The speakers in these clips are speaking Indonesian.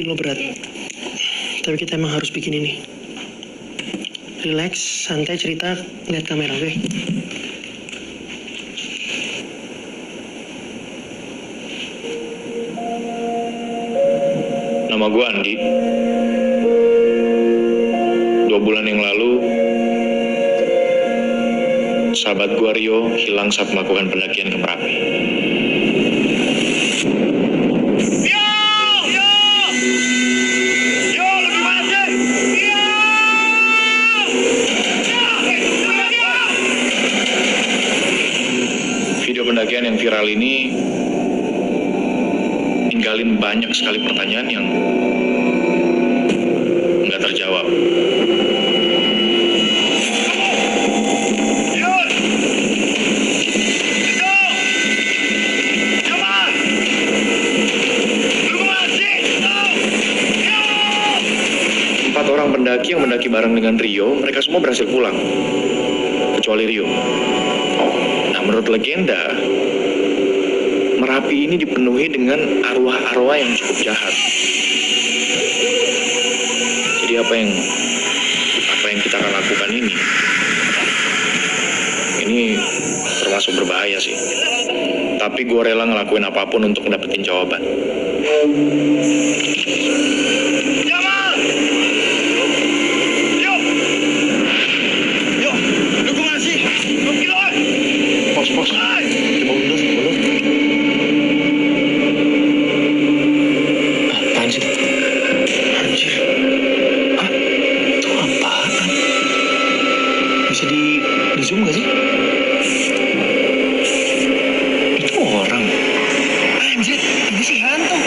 lo berat. Tapi kita emang harus bikin ini. Relax, santai cerita, lihat kamera, oke? Nama gue Andi. 2 bulan yang lalu, sahabat gue Rio hilang saat melakukan pendakian ke Merapi. Video pendakian yang viral ini ninggalin banyak sekali pertanyaan yang nggak terjawab. Empat orang pendaki yang mendaki bareng dengan Rio, mereka semua berhasil pulang, kecuali Rio. Nah, menurut legenda, Merapi ini dipenuhi dengan arwah-arwah yang cukup jahat. Jadi apa yang kita akan lakukan ini termasuk berbahaya sih. Tapi gue rela ngelakuin apapun untuk dapetin jawaban. Pos. Coba mundur. Apaan sih? Anjir. Itu apaan? Bisa di zoom gak sih? Itu orang. Anjir, ini sih hantu.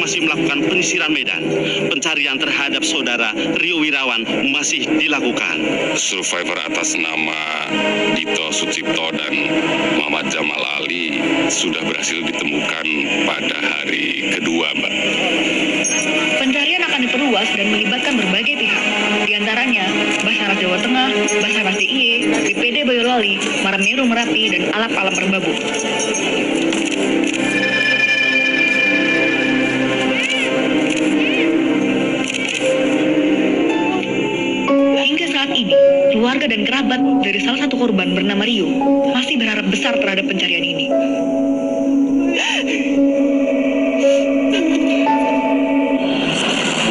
Masih melakukan penyisiran medan. Pencarian terhadap saudara Rio Wirawan masih dilakukan. Survivor atas nama Dito Sucipto dan Muhammad Jamal Ali sudah berhasil ditemukan pada hari kedua, Mbak. Pencarian akan diperluas dan melibatkan berbagai pihak, di antaranya Basarnas Jawa Tengah, Basarnas DIY, BPD Boyolali, Marinir Merapi, dan Alam Perbabu. Hingga saat ini, keluarga dan kerabat dari salah satu korban bernama Rio masih berharap besar terhadap pencarian ini.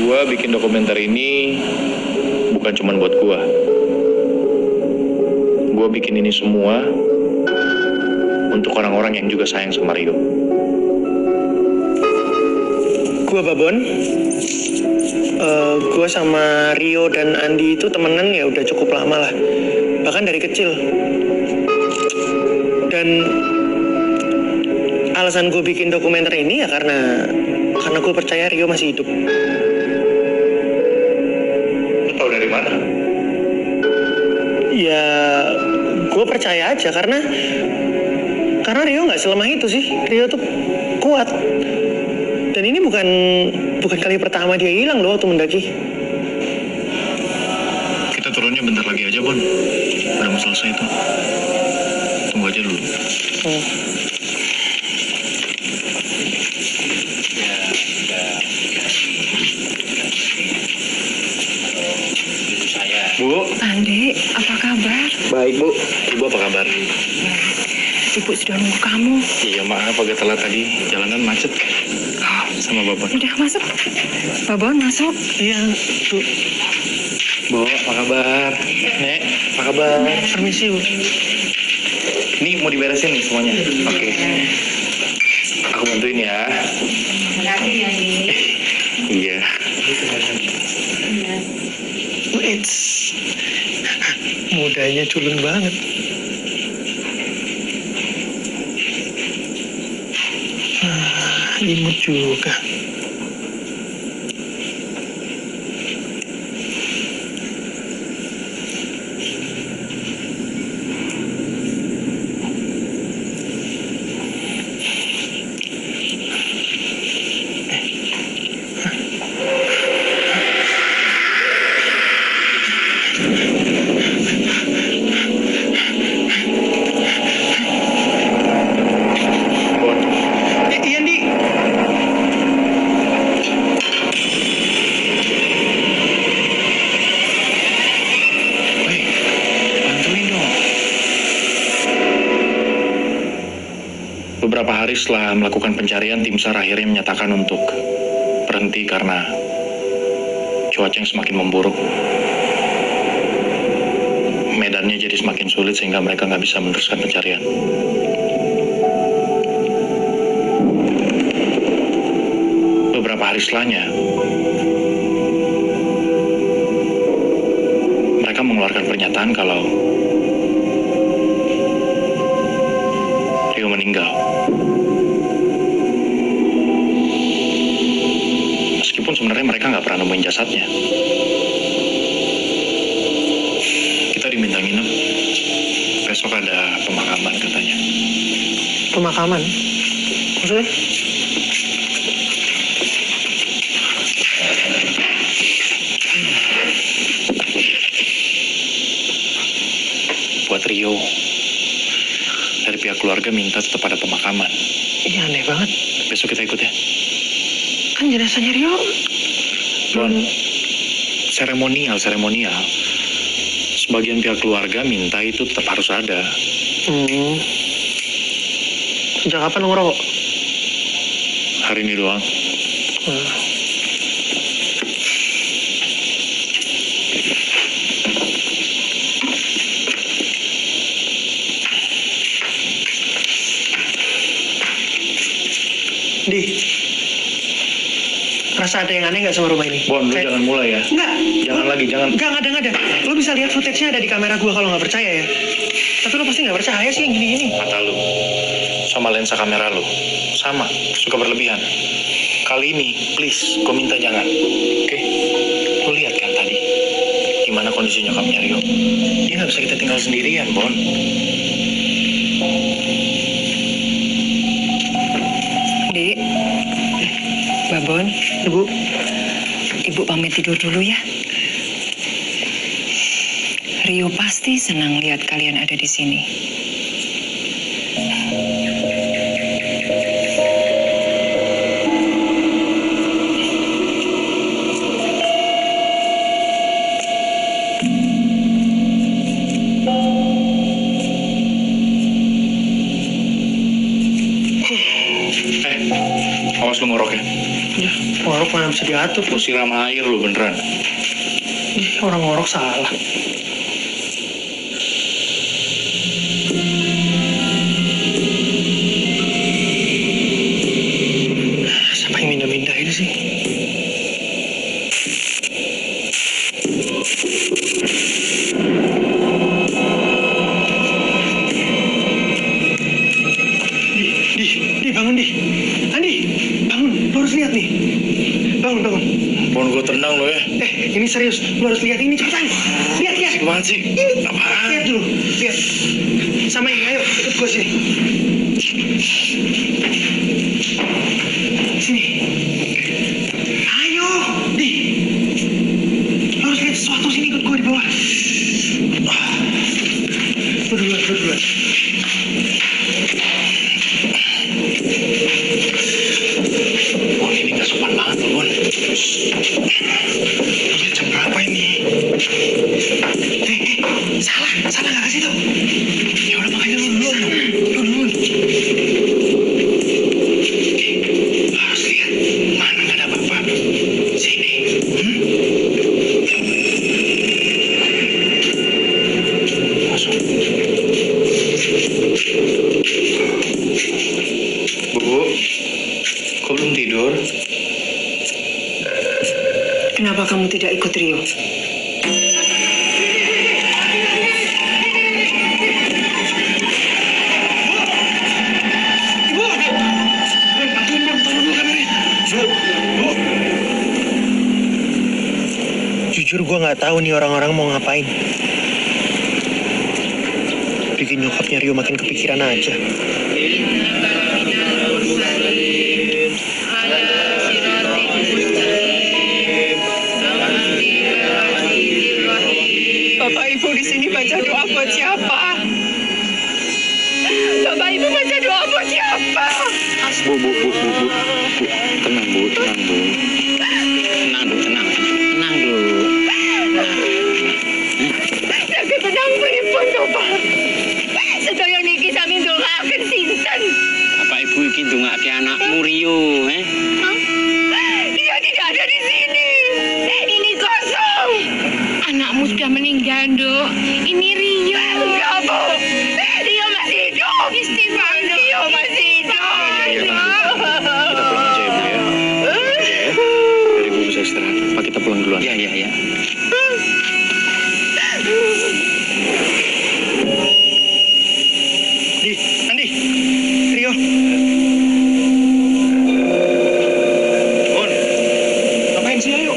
Gua bikin dokumenter ini bukan cuma buat gua. Gua bikin ini semua untuk orang-orang yang juga sayang sama Rio. Gua Babon. Gue sama Rio dan Andi itu temenan ya udah cukup lama lah, bahkan dari kecil. Dan alasan gue bikin dokumenter ini ya karena gue percaya Rio masih hidup. Lu tahu dari mana? Ya gue percaya aja karena Rio nggak selemah itu sih. Rio tuh kuat. Dan ini bukan kali pertama dia hilang loh waktu mendaki. Kita turunnya bentar lagi aja, Bon. Udah mau selesai tuh. Tunggu aja dulu. Bu. Andi, apa kabar? Baik, Bu. Ibu apa kabar? Ibu sudah nunggu kamu. Iya, maaf agak telat tadi. Jalanan macet. Sama Babon. Udah masuk. Babon masuk. Iya, tuh. Bu, apa kabar? Nek, apa kabar? Permisi, Bu. Ini mau diberesin nih semuanya. Oke. Aku bantuin ya. Makasih ya, Andi. Iya. Wait. Mudanya culun banget. Imut juga. hari setelah melakukan pencarian, tim SAR akhirnya menyatakan untuk berhenti karena cuaca yang semakin memburuk. Medannya jadi semakin sulit sehingga mereka nggak bisa meneruskan pencarian. Beberapa hari setelahnya, mereka mengeluarkan pernyataan kalau Rio meninggal. Meskipun sebenarnya mereka nggak pernah nemuin jasadnya. Kita diminta nginep. Besok ada pemakaman katanya. Pemakaman? Maksudnya? Buat Rio. Dari pihak keluarga minta tetap ada pemakaman. Ini aneh banget. Besok kita ikut ya. Kan jenazahnya Rio. Bon, seremonial. Sebagian pihak keluarga minta itu tetap harus ada. Sejak kapan lu ngerokok? Hari ini doang. Di, rasa ada yang aneh nggak sama rumah ini? Bon, lu jangan mulai ya. Enggak. Jangan lagi, jangan. Enggak ada. Lu bisa lihat footage-nya ada di kamera gua kalau nggak percaya ya. Tapi lu pasti nggak percaya sih yang gini-gini. Mata lu sama lensa kamera lu sama, suka berlebihan. Kali ini, please, gue minta jangan. Oke? Lu lihat kan tadi gimana kondisi nyokapnya Rio. Dia nggak bisa kita tinggal sendirian, Bon. Dek, Babon, Ibu pamit tidur dulu ya. Rio pasti senang lihat kalian ada di sini. Awas lu ngorok ya. Ya, ngorok mana bisa diatur. Lu siram air lu beneran. Ih, orang ngorok salah. Siapa yang mindah-mindah ini sih? Di, bangun di. Andi, bangun. Lu harus lihat nih. Bangun. Bon, gue tenang lo ya. Ini serius. Lu harus lihat ini cepetan. Lihat. Apaan sih? Ini. Apaan? Lihat dulu. Lihat. Sama ini, ayo ikut gue sini. Sini. Ayo, di. Lu harus lihat sesuatu sini, ikut gue di bawah. Lu duluan. Bon, ini gak sopan banget loh, Bon. Lihat jam berapa ini? Salah gak kasih tau. Ya udah makanya lu duluan. Harus lihat. Mana gak ada apa-apa. Sini. Masuk. Bu, kok belum tidur? Kenapa kamu tidak ikut Rio? Jujur gue nggak tahu nih orang-orang mau ngapain. Bikin nyokapnya Rio makin kepikiran aja. Bapak Ibu di sini baca doa buat siapa? Bapak Ibu baca doa buat siapa? Bu. Tenang, Bu. Tenang dulu. Jaga tenang pripun, Bapak. Sedaya niki sami ndongaaken sinten? Bapak Ibu iki kamu sudah meninggal, Dok. Ini Rio. Enggak, Bu. Rio masih hidup. Istighfar, Rio masih hidup. Kita pulang aja ya, Bu ya. Dari Bu bisa istirahat. Pak, kita pulang duluan. Iya. Andi, Rio. Bon, ngapain sih, ayo?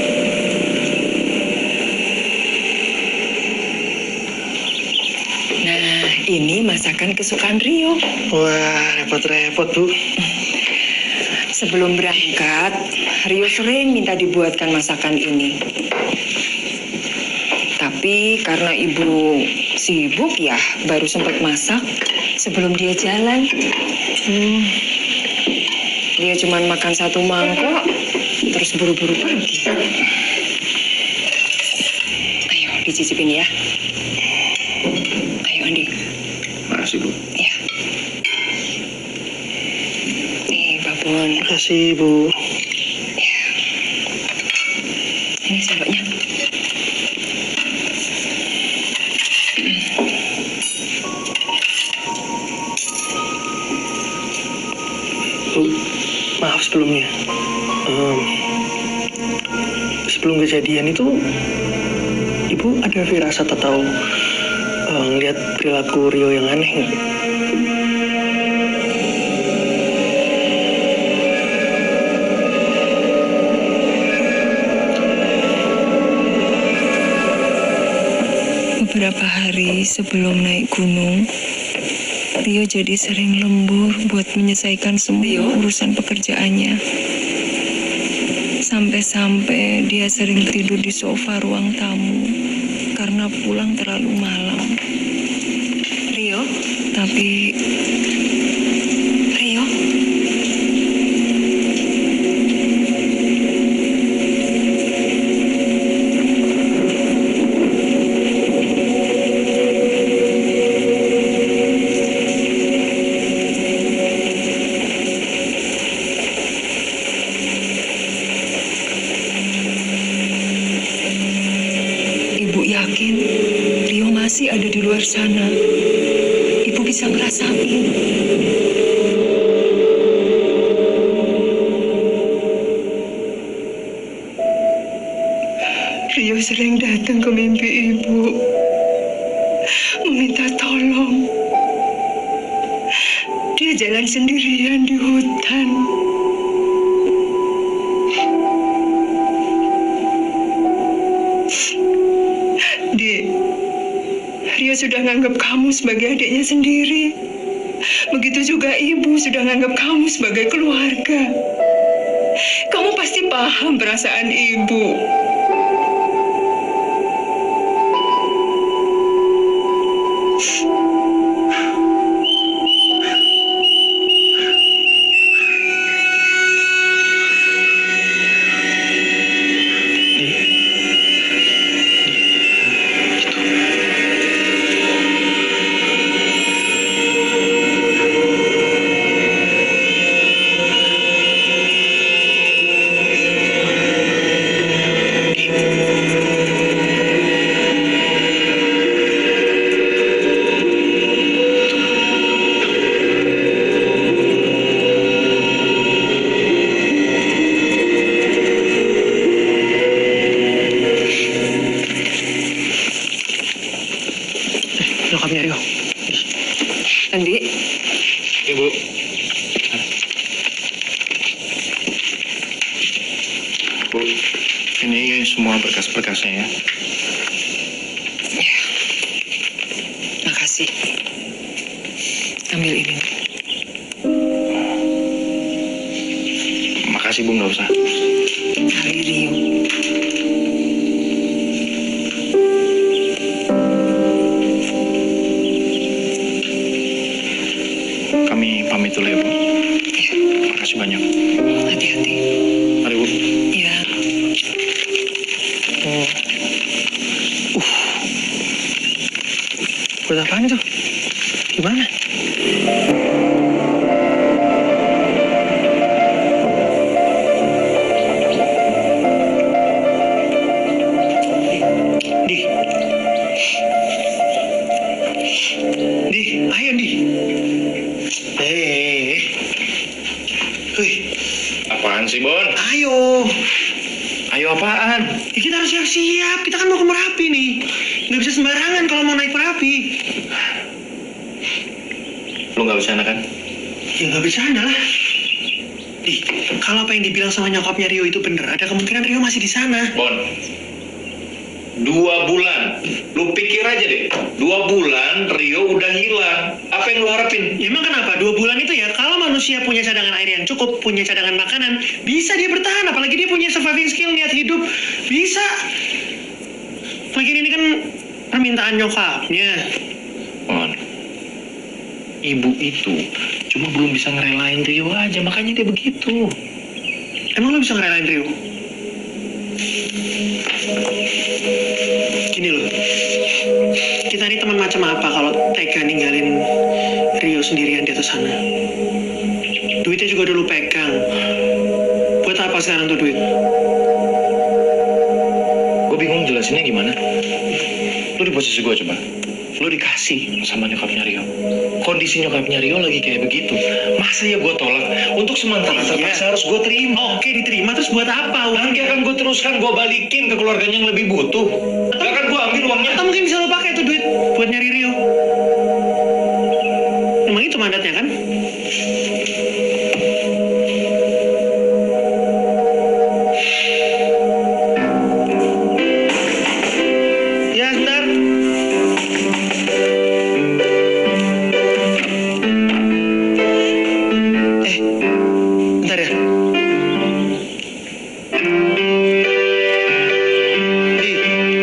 Nah, ini masakan kesukaan Rio. Wah, repot-repot, Bu. Sebelum berangkat, Rio sering minta dibuatkan masakan ini. Tapi karena ibu sibuk ya, baru sempat masak sebelum dia jalan. Dia cuma makan 1 mangkok, terus buru-buru pergi. Ayo, dicicipin ya. Ayo, Andi. Makasih, Bu. Ya. Nih, Babon. Makasih, Bu. Ya. Ini sendoknya. Bu, maaf sebelumnya. Sebelum kejadian itu, Ibu ada firasat atau ngeliat perilaku Rio yang aneh nggak? Beberapa hari sebelum naik gunung, Rio jadi sering lembur buat menyelesaikan semua urusan pekerjaannya. Sampai-sampai dia sering tidur di sofa ruang tamu karena pulang terlalu malam. Rio, tapi Rio, Ibu yakin Rio masih ada di luar sana. Ibu bisa ngerasain. Rio sering datang ke mimpi ibu, meminta tolong. Dia jalan sendirian di hutan. Rio sudah nganggap kamu sebagai adiknya sendiri. Begitu juga ibu sudah nganggap kamu sebagai keluarga. Kamu pasti paham perasaan ibu. Nyokapnya Rio. Andi, Ibu. Bu, ini semua berkas-berkasnya ya. ya, makasih. Ambil ini. Makasih, Bu, nggak usah. Dari Rio. Kami pamit dulu ya, Bu. Makasih banyak. Hati-hati. Mari, Bu. Ya. Buat apaan itu? Gimana? Di, siap, kita kan mau ke Merapi nih. Nggak bisa sembarangan kalau mau naik Merapi. Lu nggak bercanda kan? Ya nggak bercanda lah. Ih, kalau apa yang dibilang sama nyokapnya Rio itu bener, ada kemungkinan Rio masih di sana. Bon, 2 bulan. Lu pikir aja deh, 2 bulan Rio udah hilang. Apa yang lu harapin? Ya, emang kenapa? 2 bulan itu ya, kalau manusia punya cadangan air yang cukup, punya cadangan makanan, bisa dia bertahan. Apalagi dia punya surviving skill, niat hidup. Bisa. Lagian ini kan permintaan nyokapnya. Bon, ibu itu cuma belum bisa ngerelain Rio aja, makanya dia begitu. Emang lo bisa ngerelain Rio? Gini loh, kita ini teman macam apa kalau tega ninggalin Rio sendirian di atas sana? Duitnya juga dulu pegang. Buat apa sekarang tuh duit? Gue bingung jelasinnya gimana. Lu di posisi gue coba. Lu dikasih sama nyokapnya Rio. Kondisi nyokapnya Rio lagi kayak begitu. Masa ya gue tolak? Untuk sementara terpaksa harus gue terima. Oke, diterima. Terus buat apa? Nanti akan gue teruskan, gue balikin ke keluarganya yang lebih butuh. Gak akan gue ambil uangnya. Atau mungkin bisa lo pakai itu duit buat nyari Rio. Emang itu mandatnya kan? Ya, sebentar. Bentar ya.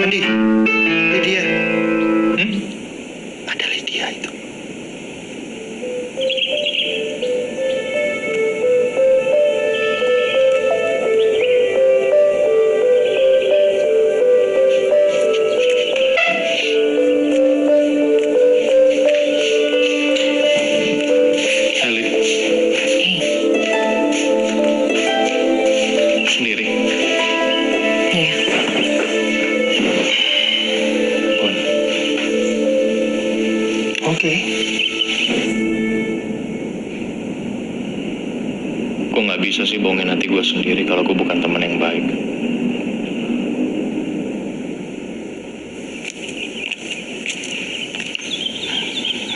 Andi, Lydia. Ada Lydia itu. Elit. Sendiri. Iya. Bon. Oke. Gue nggak bisa sih bohongin hati gue sendiri kalau gue bukan teman yang baik.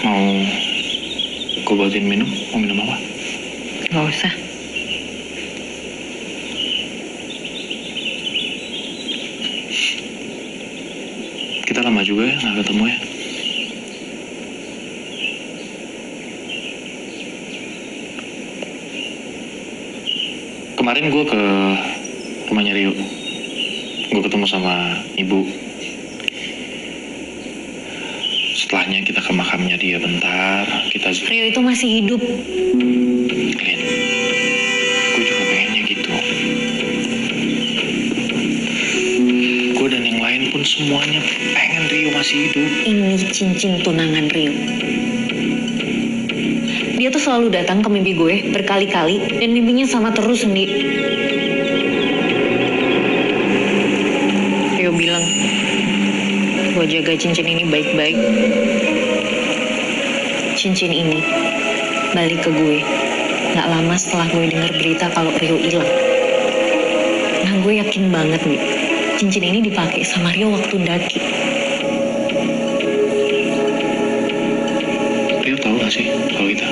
Mau gue buatin minum? Mau minum apa? Nggak usah. Kita lama juga ya nggak ketemu ya. Kemarin gue ke rumahnya Rio. Gue ketemu sama ibu. Setelahnya kita ke makamnya dia bentar. Kita Rio itu masih hidup. Lin, gue juga pengennya gitu. Gue dan yang lain pun semuanya pengen Rio masih hidup. Ini cincin tunangan Rio. Dia tuh selalu datang ke mimpi gue berkali-kali dan mimpinya sama terus, Ndi. Rio bilang, gue jaga cincin ini baik-baik. Cincin ini balik ke gue gak lama setelah gue dengar berita kalau Rio hilang. Nah, gue yakin banget nih, cincin ini dipakai sama Rio waktu daki. Rio tahu gak sih kalau kita?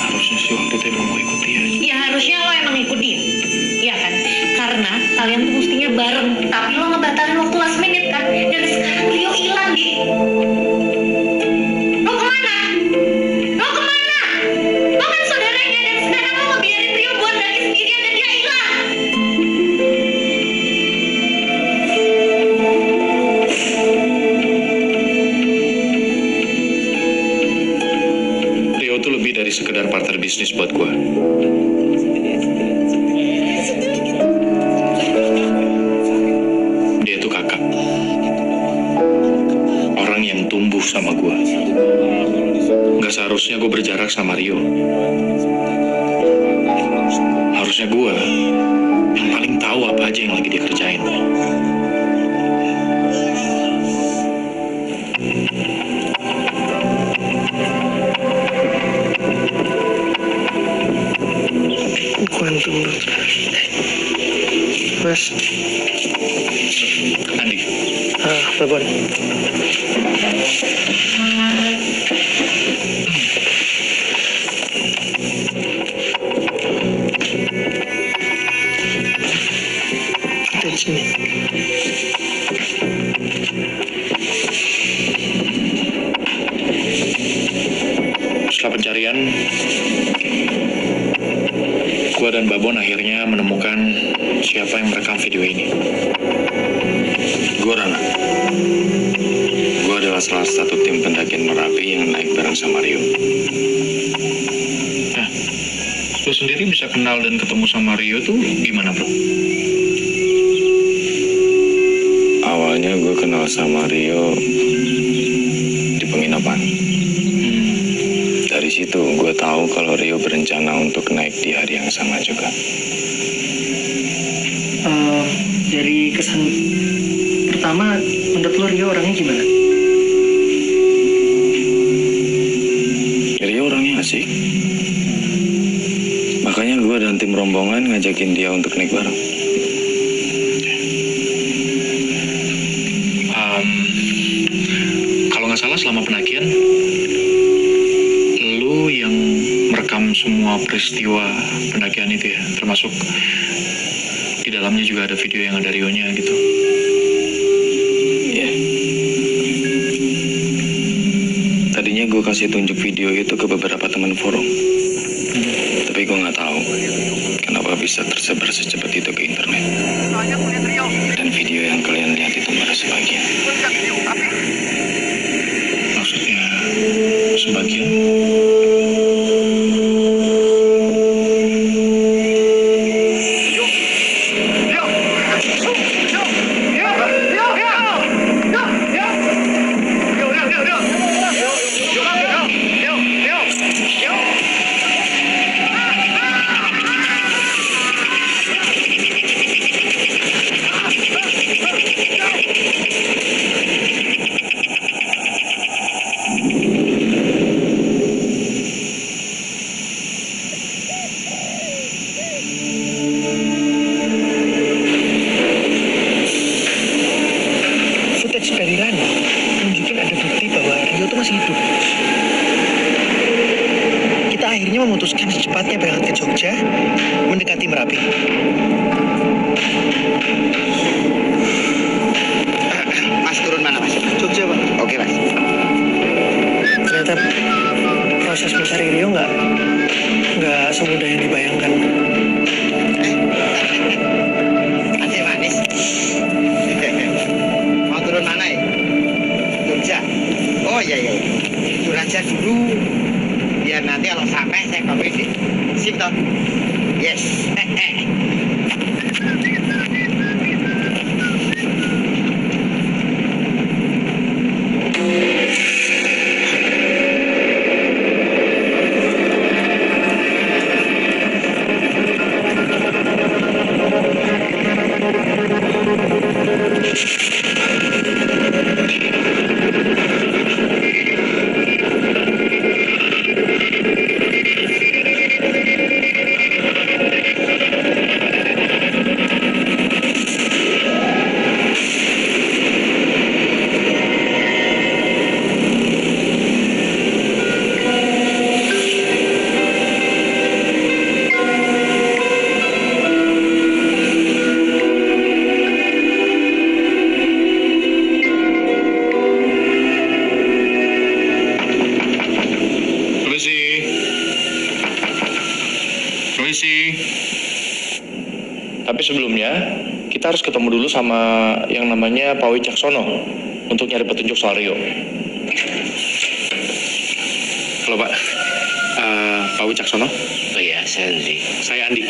Harusnya sih waktu itu emang gue ikut dia. Ya harusnya lo emang ikut dia. Iya kan? Karena kalian tuh mestinya bareng. Tapi lo ngebatalin waktu last minute kan? Dan sekarang Rio hilang, Di. Lo kemana? Lo kemana? Lo kan saudaranya dan sekarang lo ngebiarin Rio buat daki sendirian dan dia hilang. Rio tuh lebih dari sekedar partner bisnis buat gue. Dia tuh kakak. Orang yang tumbuh sama gue. Gak seharusnya gue berjarak sama Rio. Harusnya gue yang paling tahu apa aja yang lagi dia kerjain. Kuantum Mas. Andi, Babon. Di sini. setelah pencarian, gua dan Babon akhirnya menemukan siapa yang merekam video ini. Gue Rana. Gue adalah salah satu tim pendakian Merapi yang naik bareng sama Rio. Nah, lu sendiri bisa kenal dan ketemu sama Rio tuh gimana, bro? Awalnya gue kenal sama Rio di penginapan. Dari situ gue tahu kalau Rio berencana untuk naik di hari yang sama juga. Dari kesan pertama, menurut lo Rio orangnya gimana? Rio orangnya asik. Makanya gue dan tim rombongan ngajakin dia untuk naik bareng. Kalau nggak salah selama pendakian, lu yang merekam semua peristiwa pendakian itu ya, termasuk di dalamnya juga ada video yang ada Rio-nya gitu. Iya. Tadinya gue kasih tunjuk video itu ke beberapa teman forum. Tapi gue nggak tahu kenapa bisa tersebar secepat itu ke internet. Dan video yang kalian lihat itu baru sebagian. Maksudnya sebagian? Footage dari Rani nunjukin ada bukti bahwa Rio tuh masih hidup. Kita akhirnya memutuskan secepatnya berangkat ke Jogja, mendekati Merapi. Mas turun mana, Mas? Jogja, Pak. Oke, Mas. Ternyata proses mencari Rio nggak semudah yang dibayangkan. Masih manis. Mau turun mana ya? Jogja. Oh iya. Turun aja dulu. Biar nanti kalau sampai saya pamit. Sip toh? Yes. Tapi sebelumnya, kita harus ketemu dulu sama yang namanya Pak Wicaksono untuk nyari petunjuk soal Rio. Halo Pak, Pak Wicaksono. Oh iya, saya Andi. Saya Andi.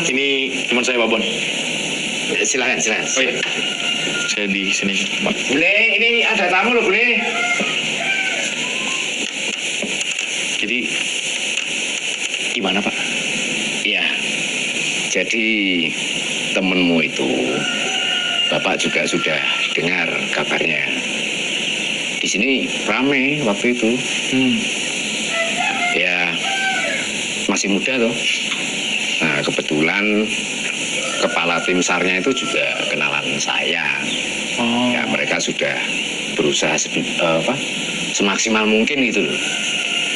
Ini teman saya Babon. Silakan. Oh iya, saya di sini Pak. Bule, ini ada tamu loh, Bule. Jadi, gimana Pak? Iya. Jadi temenmu itu, Bapak juga sudah dengar kabarnya. Di sini rame waktu itu. Ya, masih muda toh. Nah, kebetulan kepala tim SAR-nya itu juga kenalan saya. Ya, mereka sudah berusaha semaksimal mungkin gitu loh.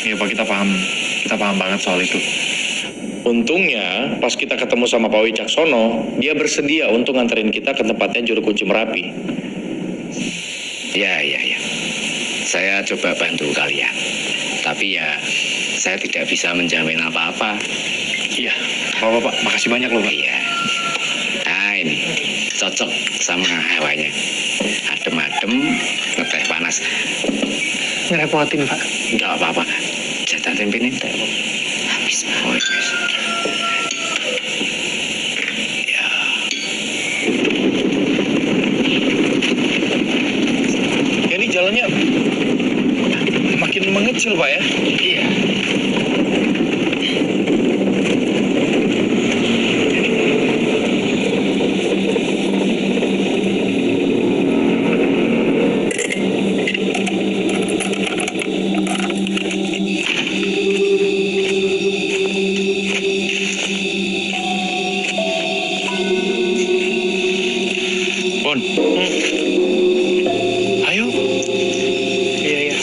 Iya Pak, kita paham banget soal itu. Untungnya pas kita ketemu sama Pak Wicaksono, dia bersedia untuk nganterin kita ke tempatnya juru kunci Merapi. Ya. Saya coba bantu kalian. Tapi ya, saya tidak bisa menjamin apa-apa. Iya, Pak, makasih banyak loh Pak. Iya. Nah ini, cocok sama hawanya. Adem-adem, ngeteh panas. Ngerepotin, Pak. Enggak apa-apa. Jatah tempe ini habis. Oh, yes. Ya. Ini jalannya makin mengecil Pak ya? Iya. Bon. Ayo. Iya.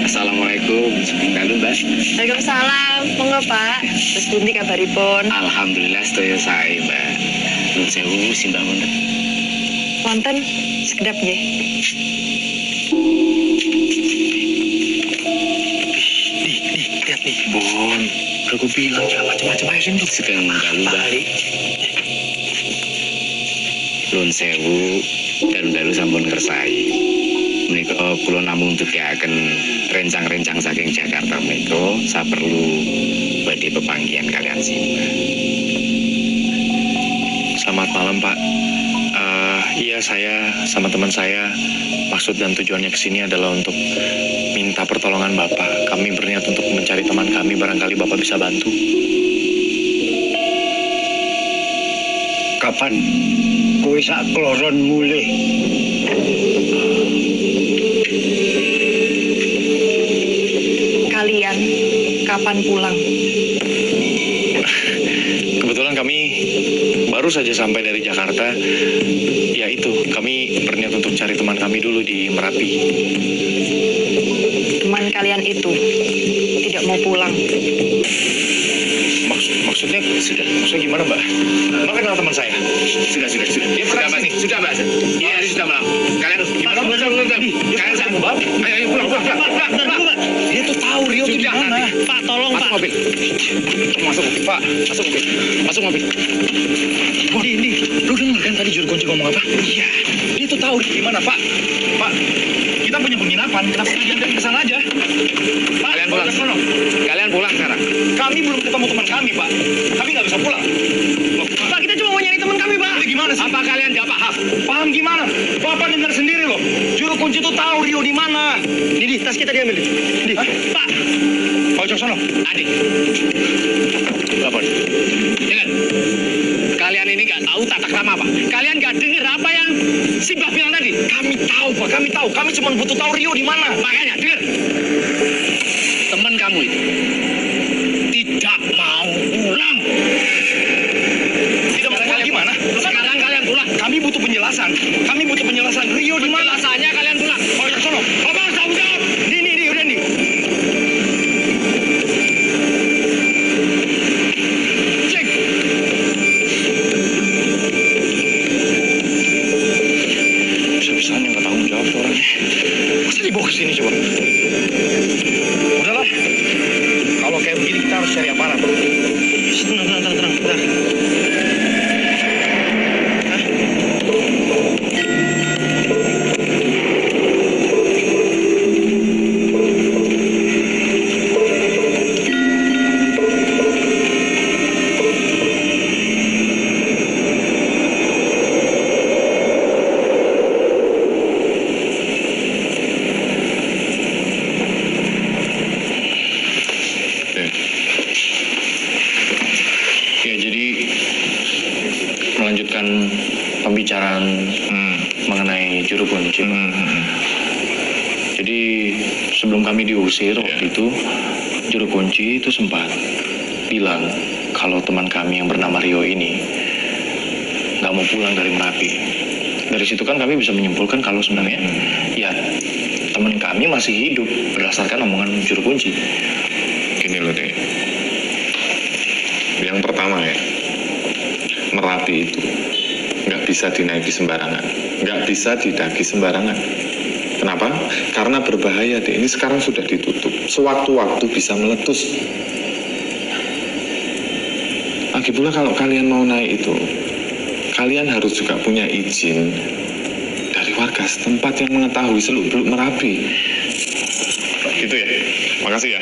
Assalamualaikum. Halo Mbak. Waalaikumsalam. Monggo Pak. Terus pundi kabaripun? Alhamdulillah sedaya sae Mbak. Nun sewu simbah wonten. Wonten sekedap nggih. Nih, lihat nih. Bon, udah gue bilang jangan macam-macam aja sini. Sedang Mbak. Nun sewu dalu-dalu sampun kersai. Menika kula namung ndudukaken rencang-rencang saking Jakarta menika saperlu badhe pepanggihan kalian simbah. Selamat malam Pak. Iya saya sama teman saya maksud dan tujuannya kesini adalah untuk minta pertolongan Bapak. Kami berniat untuk mencari teman kami, barangkali Bapak bisa bantu. Kapan kowe sak kloron mulih? Kalian kapan pulang? Kebetulan kami baru saja sampai dari Jakarta. Ya itu, kami berniat untuk cari teman kami dulu di Merapi. Teman kalian itu tidak mau pulang. Maksudnya gimana Mbak? Mbak kenal teman saya? Sudah. Dia Sudah pernah Mbak. Sudah Mbak. Iya, ini sudah malam. Kalian gimana? Kalian saya Mbak. Ayo pulang. Dia tuh tahu Rio tuh di mana. Pak, tolong Masuk Pak. mobil. Masuk mobil. Pak, masuk mobil. Di, lu denger kan tadi juru kunci ngomong apa? Iya, dia tuh tahu di mana Pak. Pak, kita punya penginapan, kenapa kita diantarin ke sana aja? Pak, Kalian pulang. Kalian pulang sekarang. Kami belum ketemu teman kami Pak. Kami nggak bisa pulang. Loh, Pak, kita cuma mau nyari teman kami, Pak. Jadi gimana sih? Apa kalian nggak paham? Paham gimana? Bapak dengar sendiri loh. Juru kunci tuh tahu Rio di mana. Didi, tas kita diambil. Didi. Pak, Pak Wicaksono. Adik, Bapak. dengar. Kalian ini nggak tahu tata krama apa? Kalian nggak dengar apa yang Simbah bilang tadi? Kami tahu Pak, kami tahu. Kami cuma butuh tahu Rio di mana. Makanya dengar. Teman kamu itu tidak mau pulang. Tidak mau pulang gimana? Sekarang kalian pulang. Kami butuh penjelasan. Kami butuh penjelasan. Rio di mana? Penjelasannya kalian pulang. Pak Wicaksono. Apa harus tanggung jawab? Di, udah nih. Cek. Bisa-bisanya nggak tanggung jawab tuh orangnya. Masa dibawa ke sini coba? Udahlah. Kalau kayak begini kita harus cari aparat. Tenang. pembicaraan mengenai juru kunci. Jadi sebelum kami diusir waktu itu, juru kunci itu sempat bilang kalau teman kami yang bernama Rio ini nggak mau pulang dari Merapi. Dari situ kan kami bisa menyimpulkan kalau sebenarnya ya teman kami masih hidup berdasarkan omongan juru kunci. Gini loh deh, yang pertama ya, Merapi itu nggak bisa dinaiki sembarangan, nggak bisa didaki sembarangan. Kenapa? Karena berbahaya deh. Ini sekarang sudah ditutup, sewaktu-waktu bisa meletus. Lagi pula kalau kalian mau naik itu, kalian harus juga punya izin dari warga setempat yang mengetahui seluk-beluk Merapi. Gitu ya. Makasih ya.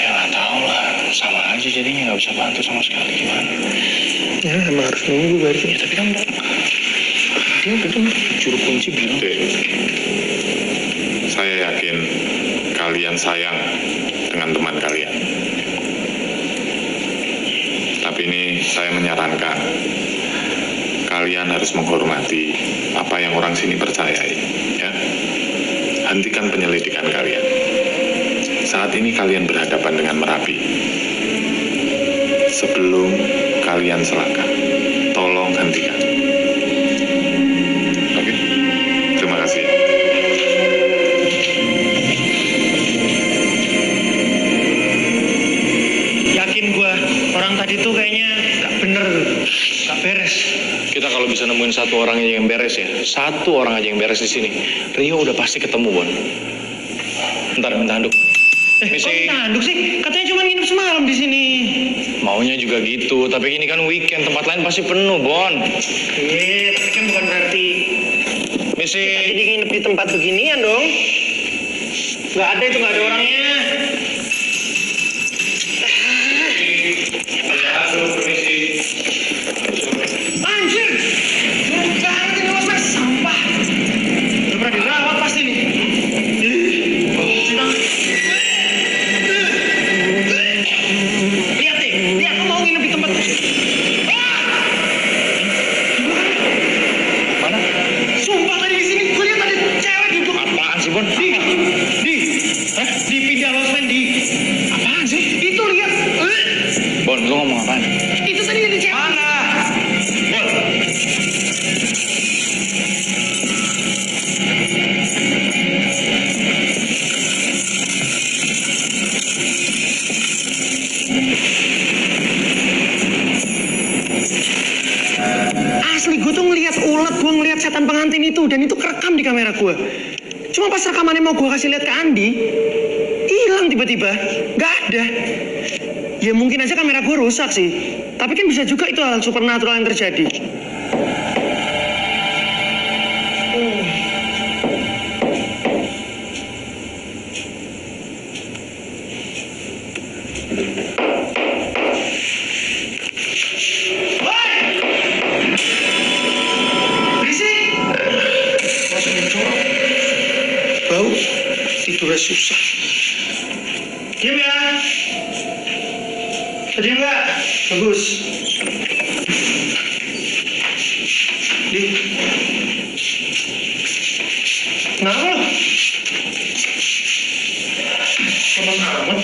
Ya nggak tahu lah, sama aja jadinya nggak bisa bantu sama sekali gimana. Ya emang harus nunggu berarti. Ya tapi kan dia betul juru kunci bilang. Saya yakin kalian sayang dengan teman kalian. Tapi ini saya menyarankan kalian harus menghormati apa yang orang sini percayai, ya. Hentikan penyelidikan kalian. Saat ini kalian berhadapan dengan Merapi. Sebelum kalian selangkah, tolong hentikan. Oke? Terima kasih. Yakin gua orang tadi tuh kayaknya nggak bener, nggak beres. Kita kalau bisa nemuin satu orang aja yang beres ya, satu orang aja yang beres di sini, Rio udah pasti ketemu, Bon. Ntar minta handuk. Kok minta handuk sih? Katanya cuma nginep semalam di sini. Maunya juga gitu, tapi ini kan weekend, tempat lain pasti penuh, Bon. Iya, tapi kan bukan berarti Misi. kita jadi nginep di tempat beginian dong. Nggak ada itu, nggak ada orangnya. Anjir! Buruk banget ini mas, sampah. Udah pernah dirawat pasti nih. Lihat deh, lihat kamu mau nginep di tempat. Mana? Sumpah tadi di sini, gue lihat ada cewek duduk. Apaan sih, Bon? Di pindah losmen di. Apaan sih? Itu lihat. Bon, lu ngomong apaan? Itu tadi ada cewek. Mana? Bon. Asli gue tuh ngelihat ulat, gue ngelihat setan pengantin itu dan itu kerekam di kamera gue. Cuma pas rekamannya mau gue kasih lihat ke Andi, hilang tiba-tiba, nggak ada. Ya mungkin aja kamera gue rusak sih, tapi kan bisa juga itu hal supernatural yang terjadi. Bau, tidurnya susah. Diam ya. Diam nggak? Bagus. Di. Kenapa lo? Lama amat.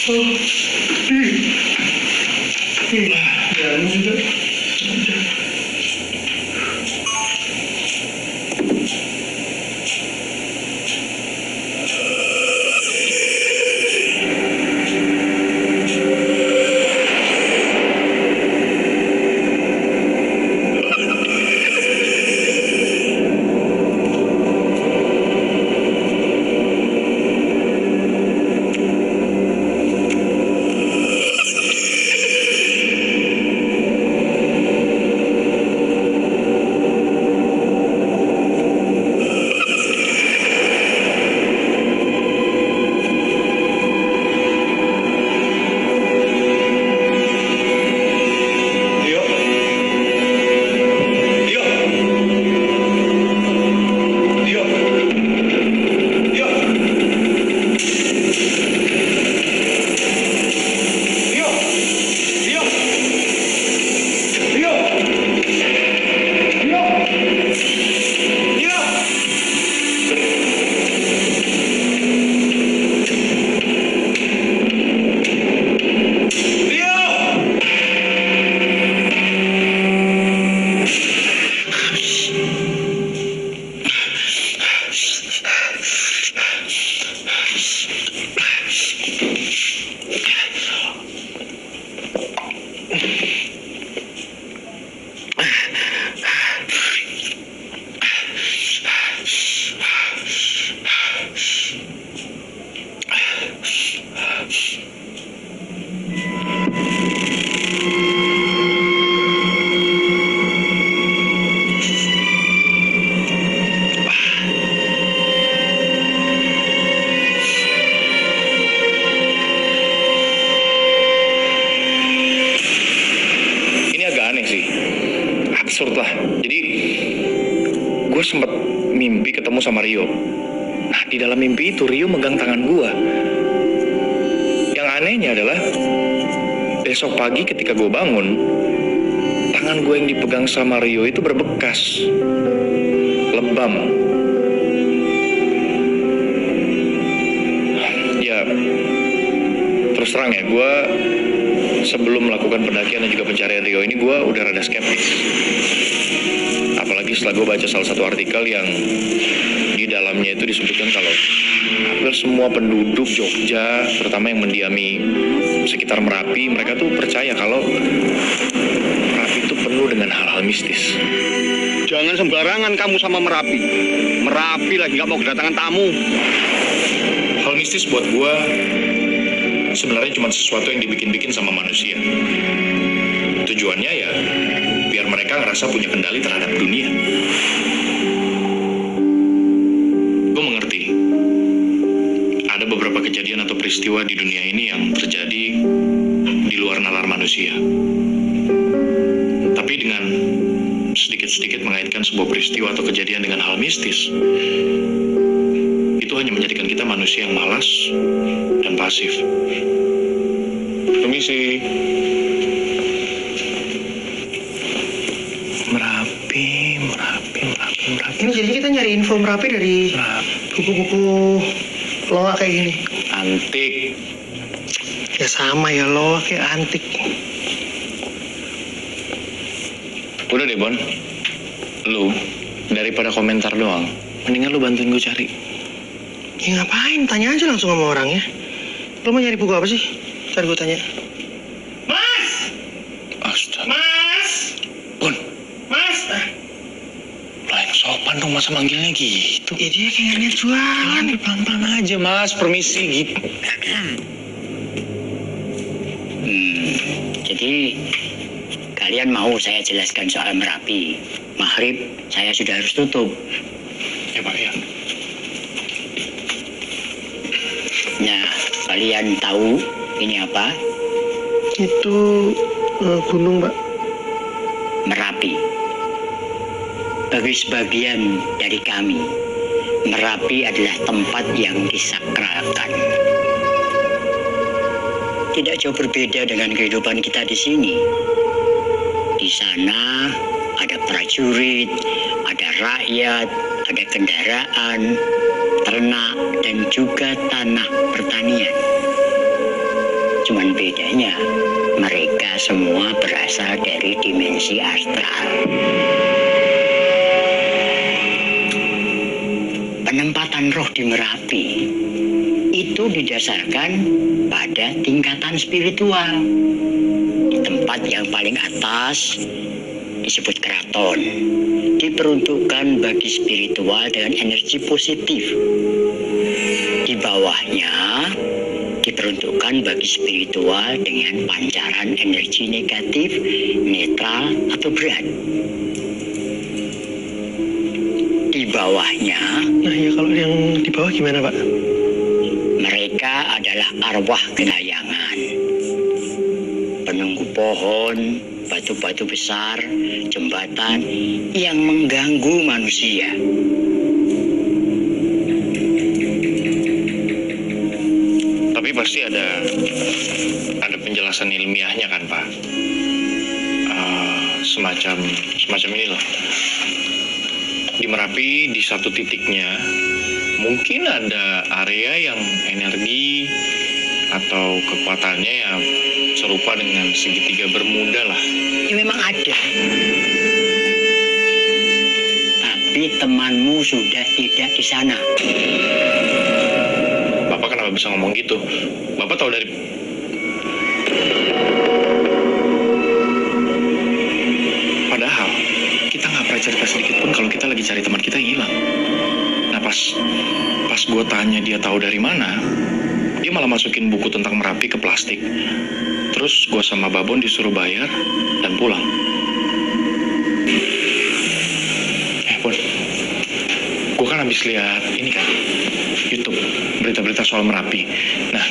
Oh, ya, udah. mimpi ketemu sama Rio. Nah, di dalam mimpi itu Rio megang tangan gua. Yang anehnya adalah besok pagi ketika gue bangun, tangan gue yang dipegang sama Rio itu berbekas, lebam. Ya, terus terang ya, gue sebelum melakukan pendakian dan juga pencarian Rio ini, gue udah rada skeptis. Apalagi setelah gue baca salah satu artikel yang di dalamnya itu disebutkan kalau hampir semua penduduk Jogja, terutama yang mendiami sekitar Merapi, mereka tuh percaya kalau Merapi itu penuh dengan hal-hal mistis. Jangan sembarangan kamu sama Merapi. Merapi lagi nggak mau kedatangan tamu. Hal mistis buat gua sebenarnya cuma sesuatu yang dibikin-bikin sama manusia. Tujuannya ya biar mereka ngerasa punya kendali terhadap dunia. Gue mengerti. Ada beberapa kejadian atau peristiwa di dunia ini yang terjadi di luar nalar manusia. Tapi dengan sedikit-sedikit mengaitkan sebuah peristiwa atau kejadian dengan hal mistis, itu hanya menjadikan kita manusia yang malas dan pasif. Permisi. Merapi. Ini jadi kita nyari info Merapi dari buku-buku loak kayak gini. Antik. Ya sama ya, loak kayak antik. Udah deh, Bon. Lu, daripada komentar doang, mendingan lu bantuin gue cari. Ya ngapain? Tanya aja langsung sama orangnya. Lo mau nyari buku apa sih? Ntar gue tanya. Mas! Astaga. Mas! Bon. Mas! Lah yang sopan dong, masa manggilnya gitu? Ya dia kayak niat jualan. Pelan-pelan aja, Mas. Permisi gitu. Jadi kalian mau saya jelaskan soal Merapi? Maghrib saya sudah harus tutup. Ya Pak, ya. Nah, kalian tahu ini apa? Itu gunung, Pak. Merapi. Bagi sebagian dari kami, Merapi adalah tempat yang disakralkan. Tidak jauh berbeda dengan kehidupan kita di sini. Di sana ada prajurit, ada rakyat, ada kendaraan, ternak, dan juga tanah pertanian. Cuman bedanya, mereka semua berasal dari dimensi astral. Penempatan roh di Merapi itu didasarkan pada tingkatan spiritual. Di tempat yang paling atas disebut keraton, diperuntukkan bagi spiritual dengan energi positif. Di bawahnya diperuntukkan bagi spiritual dengan pancaran energi negatif, netral, atau berat. Di bawahnya, nah ya kalau yang di bawah gimana, Pak? Mereka adalah arwah gentayangan, penunggu pohon, batu-batu besar, jembatan yang mengganggu manusia. Tapi pasti ada penjelasan ilmiahnya kan, Pak? Semacam ini loh. Di Merapi di satu titiknya mungkin ada area yang energi atau kekuatannya yang serupa dengan segitiga Bermuda lah. Ya memang ada. Tapi temanmu sudah tidak di sana. Bapak kenapa bisa ngomong gitu? Bapak tahu dari... Padahal kita nggak pernah cerita sedikit pun kalau kita lagi cari teman kita yang hilang. Nah pas gue tanya dia tahu dari mana, dia malah masukin buku tentang Merapi ke plastik. Terus gue sama Babon disuruh bayar dan pulang. Bon, gue kan habis lihat ini kan YouTube berita-berita soal Merapi. Nah,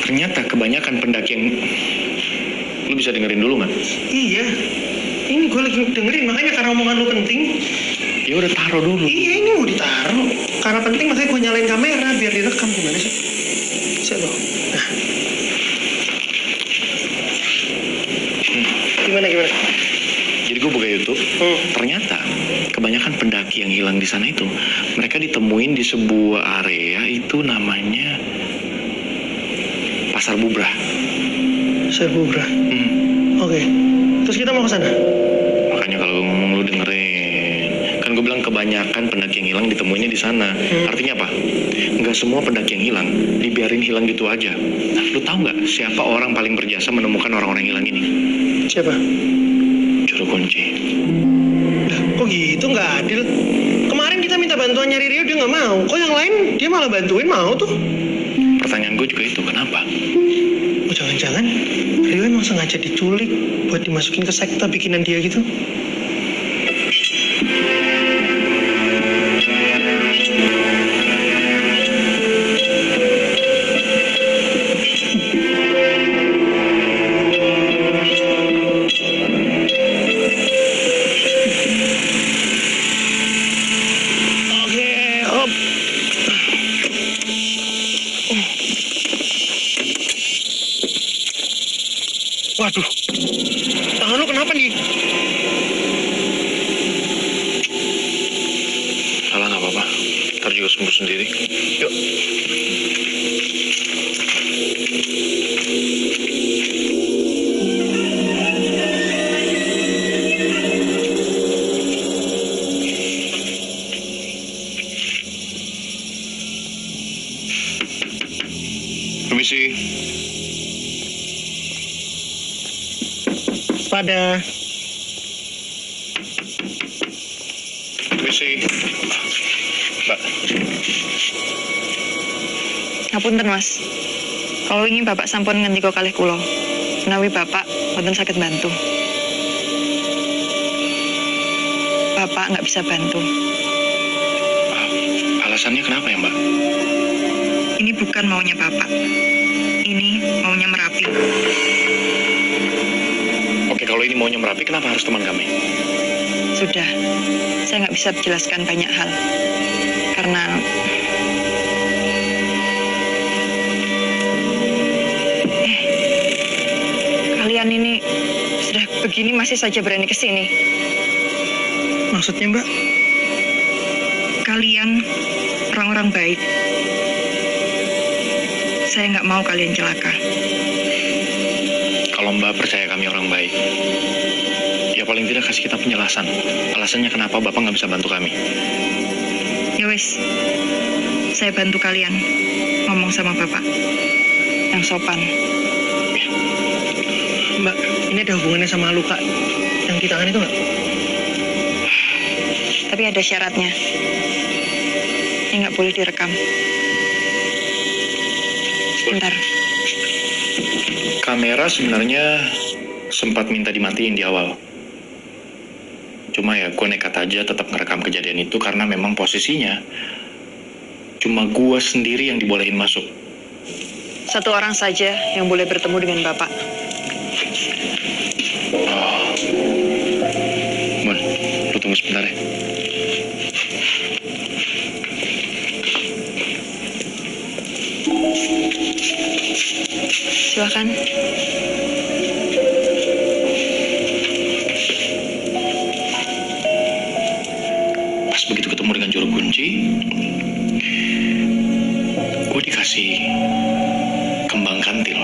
ternyata kebanyakan pendaki yang... Lu bisa dengerin dulu nggak? Iya, ini gue lagi dengerin, makanya karena omongan lu penting. Ya udah taruh dulu. Iya, ini mau ditaruh. karena penting makanya gue nyalain kamera biar direkam. Gimana sih? Bisa dong. Nah. Gimana? Jadi gue buka YouTube, ternyata kebanyakan pendaki yang hilang di sana itu mereka ditemuin di sebuah area itu namanya Pasar Bubrah. Pasar Bubrah. Oke. Terus kita mau ke sana? Makanya kalau gue ngomong lu dengerin. Kan gue bilang kebanyakan pendaki yang hilang ditemuinnya di sana. Artinya apa? Nggak semua pendaki yang hilang dibiarin hilang gitu aja. Nah, lu tahu nggak siapa orang paling berjasa menemukan orang-orang hilang ini? Siapa? Juru kunci. Lah, kok gitu nggak adil? Kemarin kita minta bantuan nyari Rio, dia nggak mau. Kok yang lain dia malah bantuin mau tuh? Pertanyaan gue juga itu, kenapa? Oh, jangan-jangan Rio emang sengaja diculik buat dimasukin ke sekte bikinan dia gitu? Waduh, tangan lu kenapa nih? Salah nggak apa-apa, ntar juga sembuh sendiri. Yuk. Permisi. Pada Permisi. Mbak. Ngapunten Mas, kalau ingin Bapak sampun ngendika kalih kula, menawi Bapak boten saged bantu. Bapak nggak bisa bantu. Alasannya kenapa ya Mbak? Ini bukan maunya Bapak, ini maunya Merapi. Oke, kalau ini maunya Merapi, kenapa harus teman kami? Sudah, saya nggak bisa menjelaskan banyak hal. Karena kalian ini sudah begini masih saja berani ke sini. Maksudnya Mbak? Kalian orang-orang baik. Saya nggak mau kalian celaka. Kalau Mbak percaya kami orang baik, ya paling tidak kasih kita penjelasan. Alasannya kenapa Bapak nggak bisa bantu kami. Ya wis, saya bantu kalian ngomong sama Bapak yang sopan. Mbak, ini ada hubungannya sama luka yang di tangan itu nggak? Tapi ada syaratnya. Ini nggak boleh direkam. Sebentar. Kamera sebenarnya sempat minta dimatiin di awal. Cuma ya gue nekat aja tetap ngerekam kejadian itu karena memang posisinya cuma gue sendiri yang dibolehin masuk. Satu orang saja yang boleh bertemu dengan Bapak. Mon, lu tunggu sebentar ya. Silakan. Pas begitu ketemu dengan juru kunci, gue dikasih kembang kantil.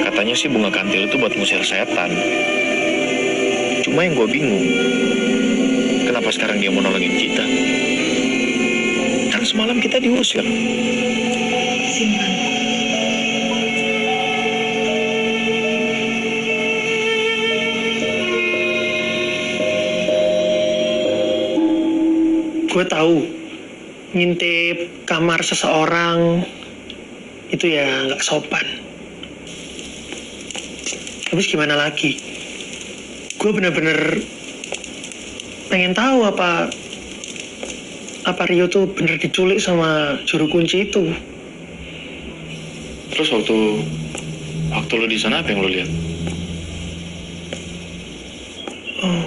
Katanya sih bunga kantil itu buat ngusir setan. Cuma yang gue bingung, kenapa sekarang dia mau nolongin kita? Kan semalam kita diusir. Simpan. Gue tahu ngintip kamar seseorang itu ya nggak sopan. Habis gimana lagi? Gue bener-bener pengen tahu apa Rio tuh bener diculik sama juru kunci itu. Terus waktu lo di sana apa yang lo lihat? Oh.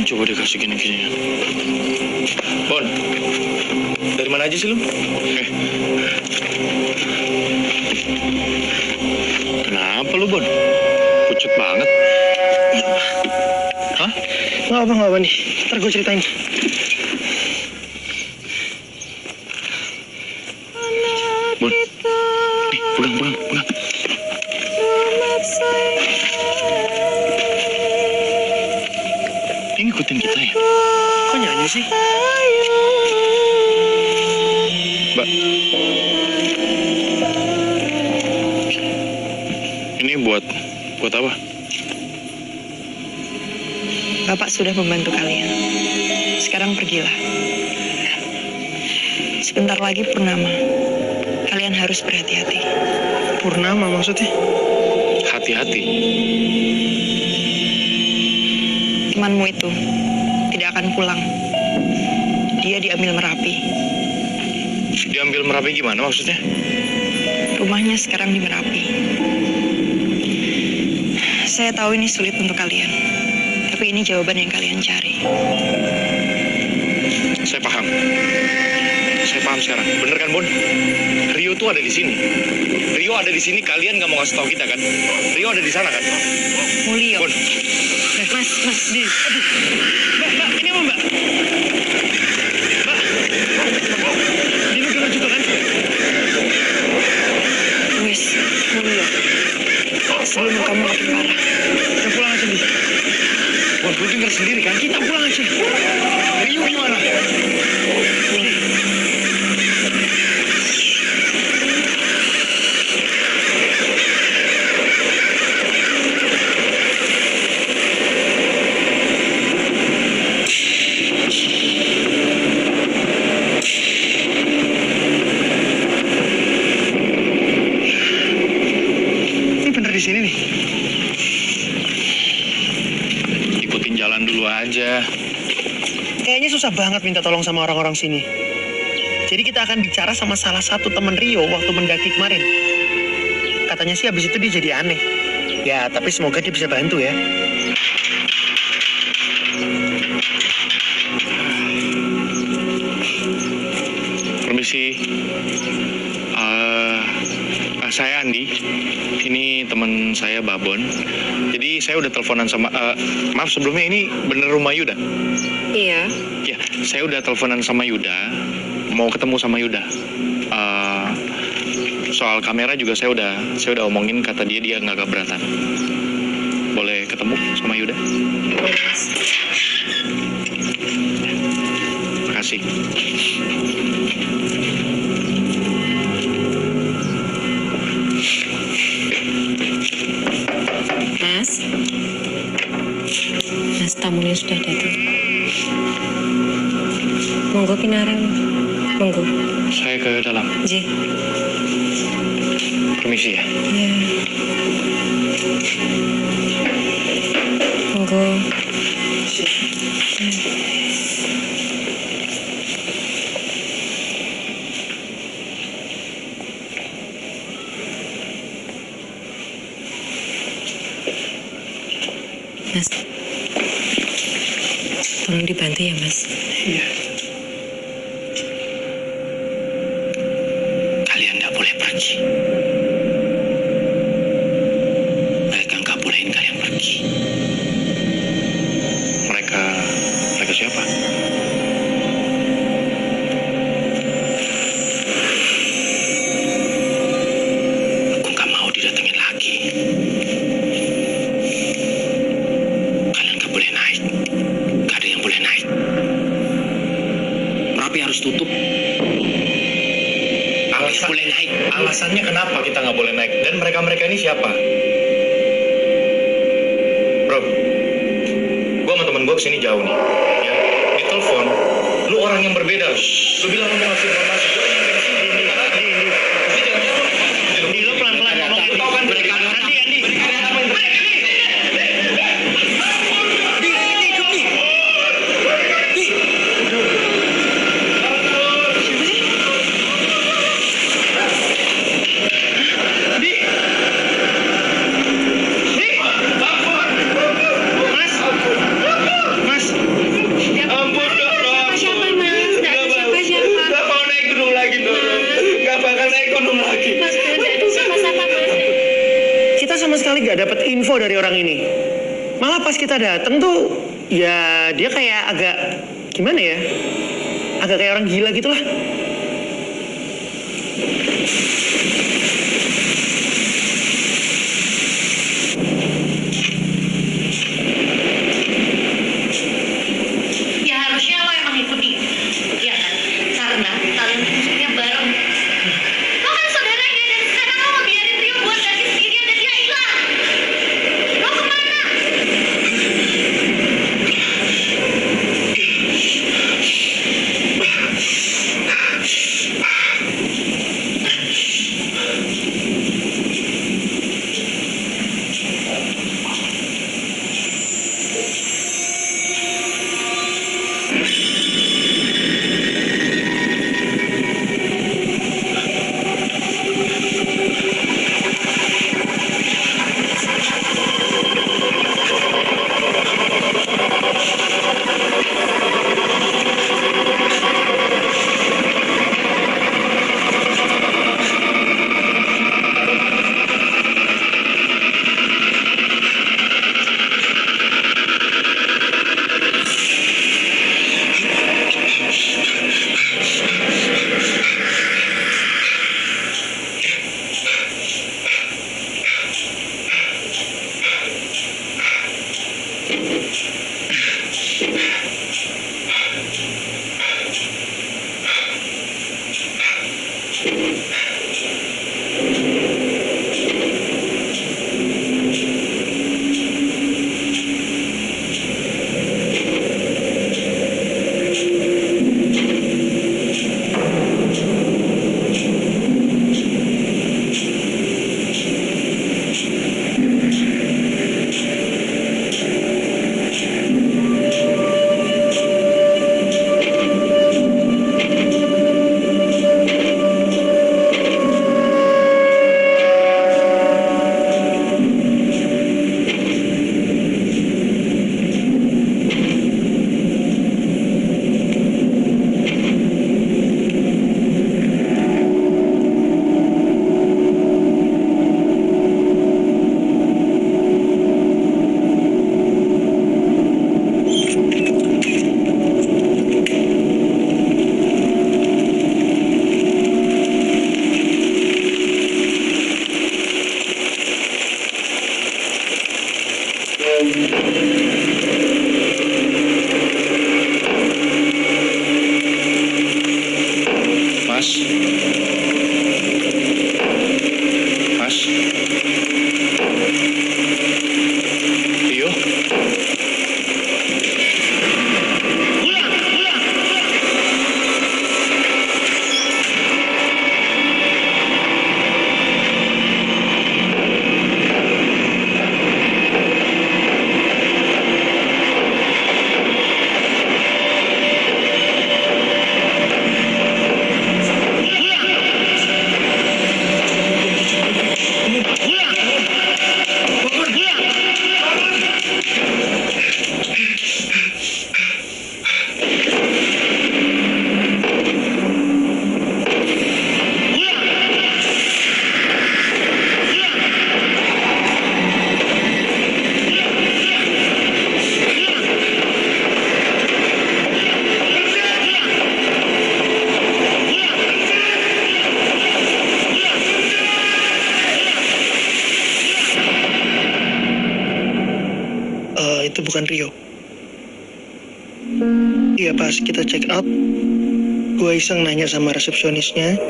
Coba dikasih gini-ginian. Bon, dari mana aja sih lu? Kenapa lu, Bon? Pucet banget. Hah? Nggak apa nih. Ntar gue ceritain. Bon, nih, pegang. Ini ngikutin kita ya? Kok nyanyi sih? Mbak. Ini buat apa? Bapak sudah membantu kalian. Sekarang pergilah. Sebentar lagi purnama. Kalian harus berhati-hati. Purnama maksudnya? Hati-hati. Temanmu itu tidak akan pulang. Dia diambil Merapi. Diambil Merapi gimana maksudnya? Rumahnya sekarang di Merapi. Saya tahu ini sulit untuk kalian, tapi ini jawaban yang kalian cari. Saya paham sekarang. Bener kan, Bon? Rio tuh ada di sini. Rio ada di sini. Kalian nggak mau ngasih tahu kita kan? Rio ada di sana kan? Mulio. Bon. Mas, Di. Aduh. Mbak, ini apa, Mbak? Mbak. Ini dengar juga kan? Wis, Mulio. Sebelum kamu makin parah. Kita pulang aja, Di. Bon, lu dengar sendiri kan? Kita pulang aja. Rio gimana? Di sini nih. Ikutin jalan dulu aja. Kayaknya susah banget minta tolong sama orang-orang sini. Jadi kita akan bicara sama salah satu teman Rio waktu mendaki kemarin. Katanya sih habis itu dia jadi aneh. Ya, tapi semoga dia bisa bantu ya. Permisi. Saya Andi. Ini teman saya Babon. Jadi saya udah teleponan sama maaf sebelumnya, ini bener rumah Yuda? Iya. Ya, saya udah teleponan sama Yuda. Mau ketemu sama Yuda. Soal kamera juga saya udah omongin, kata dia nggak keberatan. Boleh ketemu sama Yuda? Makasih. Mas, tamunya sudah datang. Monggo kinarang. Monggo. Saya ke dalam. Ji. Permisi ya. Iya. Monggo. Mas, tolong dibantu ya, Mas. Iya. Kalian nggak boleh pergi. Mereka nggak bolehin kalian pergi. Mereka siapa? Aku nggak mau didatengin lagi. kesini jauh nih, ya. Di telepon, lu orang yang berbeda. Lu bilang lu mau ngasih informasi, gue nyampe ke sini belum lima lagi. Tapi jangan jauh. Di lu pelan-pelan ngomong. Lu tahu kan mereka ada apa? Andi. Mereka ada apa? Sama sekali gak dapat info dari orang ini. Malah pas kita datang tuh, ya dia kayak agak gimana ya? Agak kayak orang gila gitulah. Ya harusnya lo emang ikuti, ya kan? Karena kalian musuhnya bareng. Lo kan saudaranya dan sekarang lo mau biarin Rio buat daki sendirian dan dia hilang. Lo kemana? Mas. Mas. Rio. Itu bukan Rio. Iya, pas kita check out, gue iseng nanya sama resepsionisnya.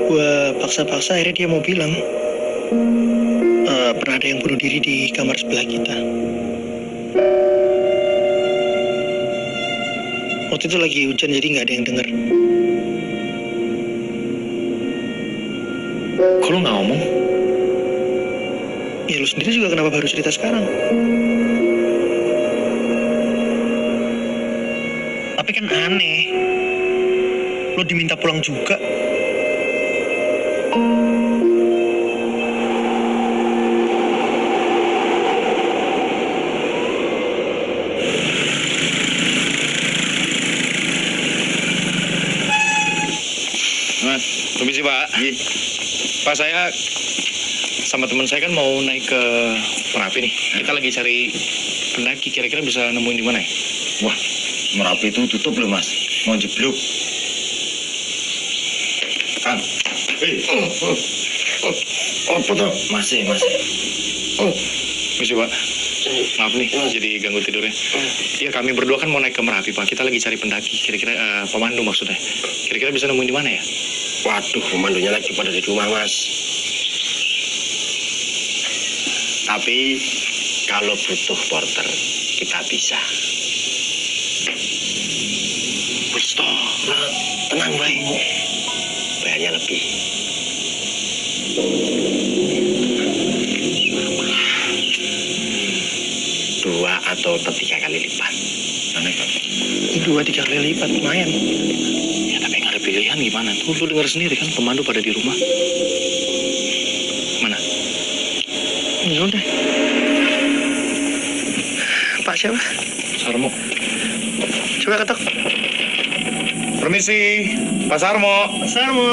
Gue paksa-paksa akhirnya dia mau bilang pernah ada yang bunuh diri di kamar sebelah kita. Waktu itu lagi hujan jadi nggak ada yang denger. Kok lu nggak ngomong? Ya lu sendiri juga kenapa baru cerita sekarang? Tapi kan aneh. Lu diminta pulang juga. Mas, permisi Pak. Pak, saya sama teman saya kan mau naik ke Merapi nih. Kita lagi cari pendaki, kira-kira bisa nemuin di mana ya? Wah, Merapi itu tutup loh mas, mau jeblok. Kang, apa tuh? Masih. Permisi Pak. Maaf nih, jadi ganggu tidurnya. Iya, kami berdua kan mau naik ke Merapi Pak. Kita lagi cari pendaki, kira-kira pemandu maksudnya. Kira-kira bisa nemuin di mana ya? Waduh, pemandunya lagi pada di rumah, Mas. Tapi kalau butuh porter, kita bisa. Wis toh, tenang baik. Bayarnya lebih. Dua atau 3 kali lipat. Aneh Pak. 2-3 kali lipat, lumayan. Ya tapi nggak ada pilihan gimana? Tuh lu dengar sendiri kan pemandu pada di rumah. Mana? Ya udah. Pak siapa? Sarmo. Coba ketok. Permisi, Pak Sarmo. Pak Sarmo.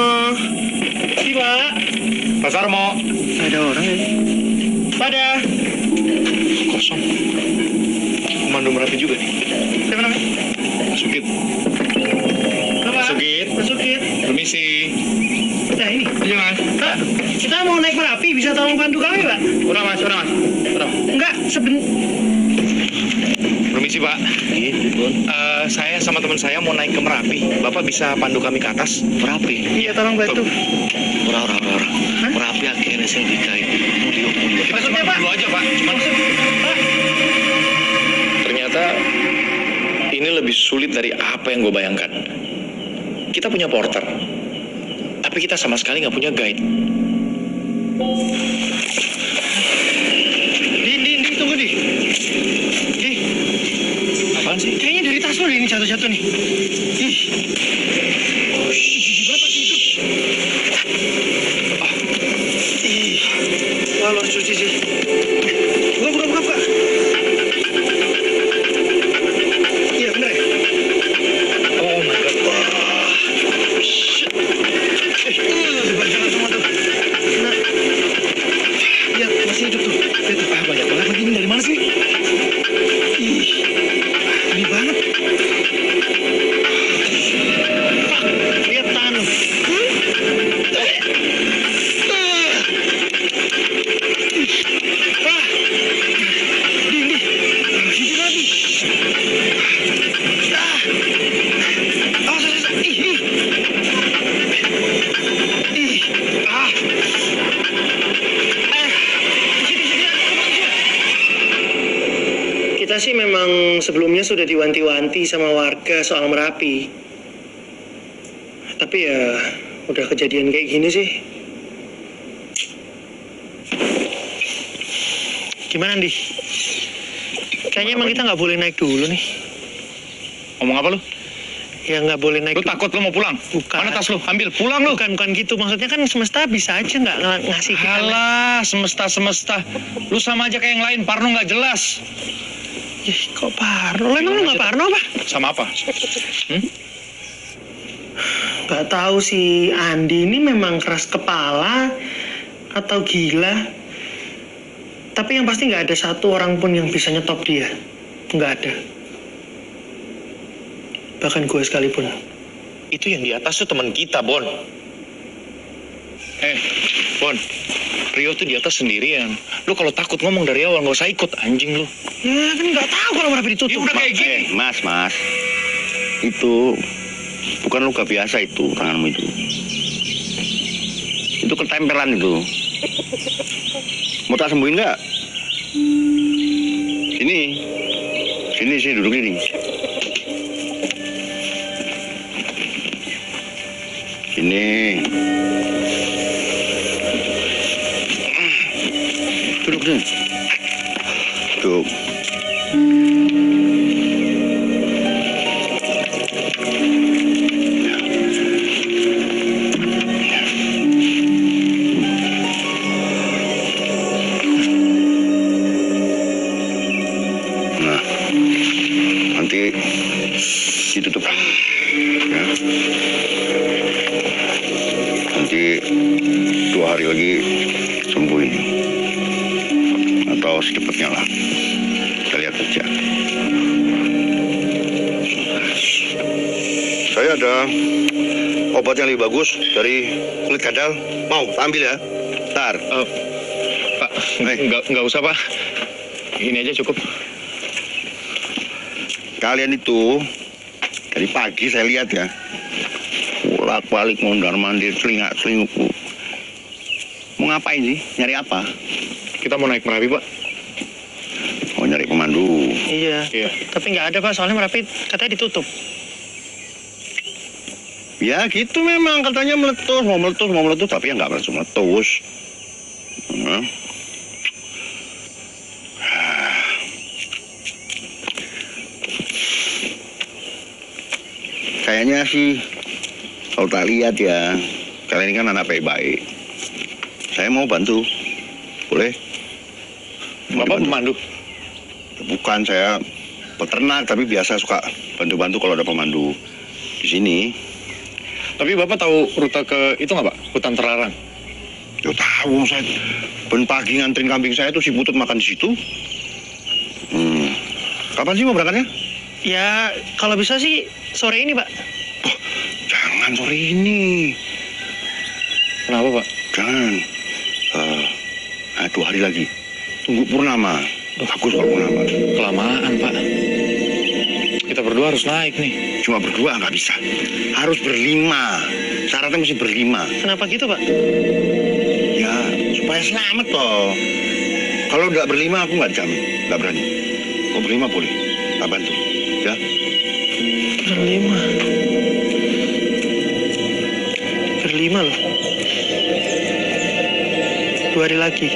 Si Pak. Pak Sarmo. Ada orang ya? Pada. Kosong. Pemandu Merapi juga nih. Siapa namanya? Sukit. Bapak. Sukit. Sukit. Permisi. Nah ini. Iya mas. Pak, kita mau naik Merapi, bisa tolong bantu kami Pak? Udah mas. Enggak, Permisi Pak. Saya sama teman saya mau naik ke Merapi. Bapak bisa pandu kami ke atas? Merapi? Iya, tolong bantu. Ora. Merapi akhirnya sing dikai. Mulio. Maksudnya Pak? Dulu aja Pak. Pak. Ternyata ini lebih sulit dari apa yang gue bayangkan. Kita punya porter, tapi kita sama sekali nggak punya guide. Di, tunggu di. Apaan sih? Kayaknya dari tas lo deh ini jatuh-jatuh nih. Ih. Oh, gigi banget pasti itu. Ih. Wah, lo harus cuci sih. Buka. Iya, bener ya? Oh my God. Wah. Shit. Jangan semua tuh. Nah. Lihat, masih hidup tuh. Lihat, banyak banget begini. Dari mana sih? Ih. Ini banget. Pak, lihat tangan lu. Pak. Di. Sini lagi. Awas. Ih. Kita sih memang sebelumnya sudah diwanti-wanti sama warga soal Merapi. Tapi ya udah kejadian kayak gini sih. Gimana, Di? Kayaknya emang kita nggak boleh naik dulu nih. Ngomong apa lu? Ya nggak boleh naik. Lu takut lu mau pulang? Bukan. Mana tas lu? Ambil, pulang lu. Bukan gitu. Maksudnya kan semesta bisa aja nggak ngasih kita. Alah, semesta. Lu sama aja kayak yang lain, Parno nggak jelas. Ih, kok Parno? Emang lu nggak Parno apa? Sama apa? Nggak tahu si Andi ini memang keras kepala atau gila. Tapi yang pasti nggak ada satu orang pun yang bisa nyetop dia. Nggak ada. Bahkan gue sekalipun. Itu yang di atas tuh teman kita, Bon. Bon. Rio tuh di atas sendirian. Lu kalau takut ngomong dari awal, nggak usah ikut, anjing lu. Ya kan nggak tahu kalau Merapi ditutup. Ya udah kayak gini. Mas. Itu bukan luka biasa itu, tanganmu itu. Itu ketempelan itu. Mau tak sembuhin nggak? Sini duduk ini. Ini. Duduk sini. Duduk. Nah, nanti ditutup. Ya. Nanti 2 hari lagi sembuh ini. Atau secepatnya lah. Kita lihat aja. Saya ada obat yang lebih bagus dari kulit kadal. Mau ambil ya? Ntar. Pak, nggak usah Pak. Ini aja cukup. Kalian itu dari pagi saya lihat ya, bolak-balik mondar-mandir, celingak-celinguk. Mau ngapain sih? Nyari apa? Kita mau naik Merapi, Pak. Mau nyari pemandu. Iya. Tapi nggak ada Pak, soalnya Merapi katanya ditutup. Ya gitu memang, katanya mau meletus, tapi ya nggak meletus. Nah. Kayaknya sih, kalau tak lihat ya, kalian ini kan anak baik-baik. Saya mau bantu, boleh? Bapak pemandu? Bukan, saya peternak, tapi biasa suka bantu-bantu kalau ada pemandu di sini. Tapi Bapak tahu rute ke itu nggak Pak? Hutan terlarang? Ya tahu, saya ben pagi nganterin kambing saya tuh si Putut makan di situ. Kapan sih mau berangkatnya? Ya, kalau bisa sih sore ini, Pak. Oh, jangan sore ini. Kenapa, Pak? Jangan. 2 hari lagi. Tunggu purnama. Bagus kalau purnama. Kelamaan, Pak. Kita berdua harus naik nih. Cuma berdua nggak bisa. Harus berlima. Syaratnya mesti berlima. Kenapa gitu, Pak? Ya, supaya selamat toh. Kalau nggak berlima aku nggak jamin. Nggak berani. Kalau berlima boleh. Tak bantu. Ya. Berlima loh. 2 hari lagi.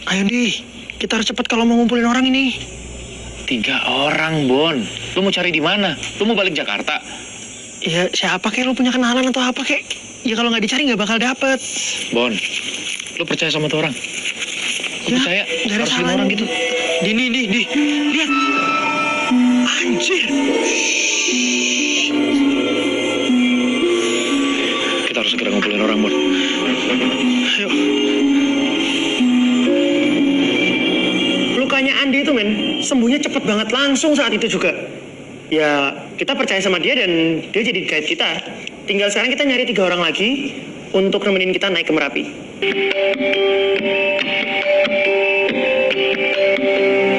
Ayo Di, kita harus cepat kalau mau ngumpulin orang ini. 3 orang, Bon. Lu mau cari di mana? Lu mau balik Jakarta? Ya siapa kek, lu punya kenalan atau apa kek? Ya kalau nggak dicari nggak bakal dapet. Bon, lu percaya sama tuh orang? Lu Ya, percaya? nggak ada Harus 5 salahnya. orang gitu. Di, lihat. Anjir. Kita harus segera ngumpulin orang, Bon. Ayo. Lukanya Andi itu men, sembuhnya cepet banget langsung saat itu juga. Ya kita percaya sama dia dan dia jadi guide kita. Tinggal sekarang kita nyari 3 orang lagi untuk nemenin kita naik ke Merapi.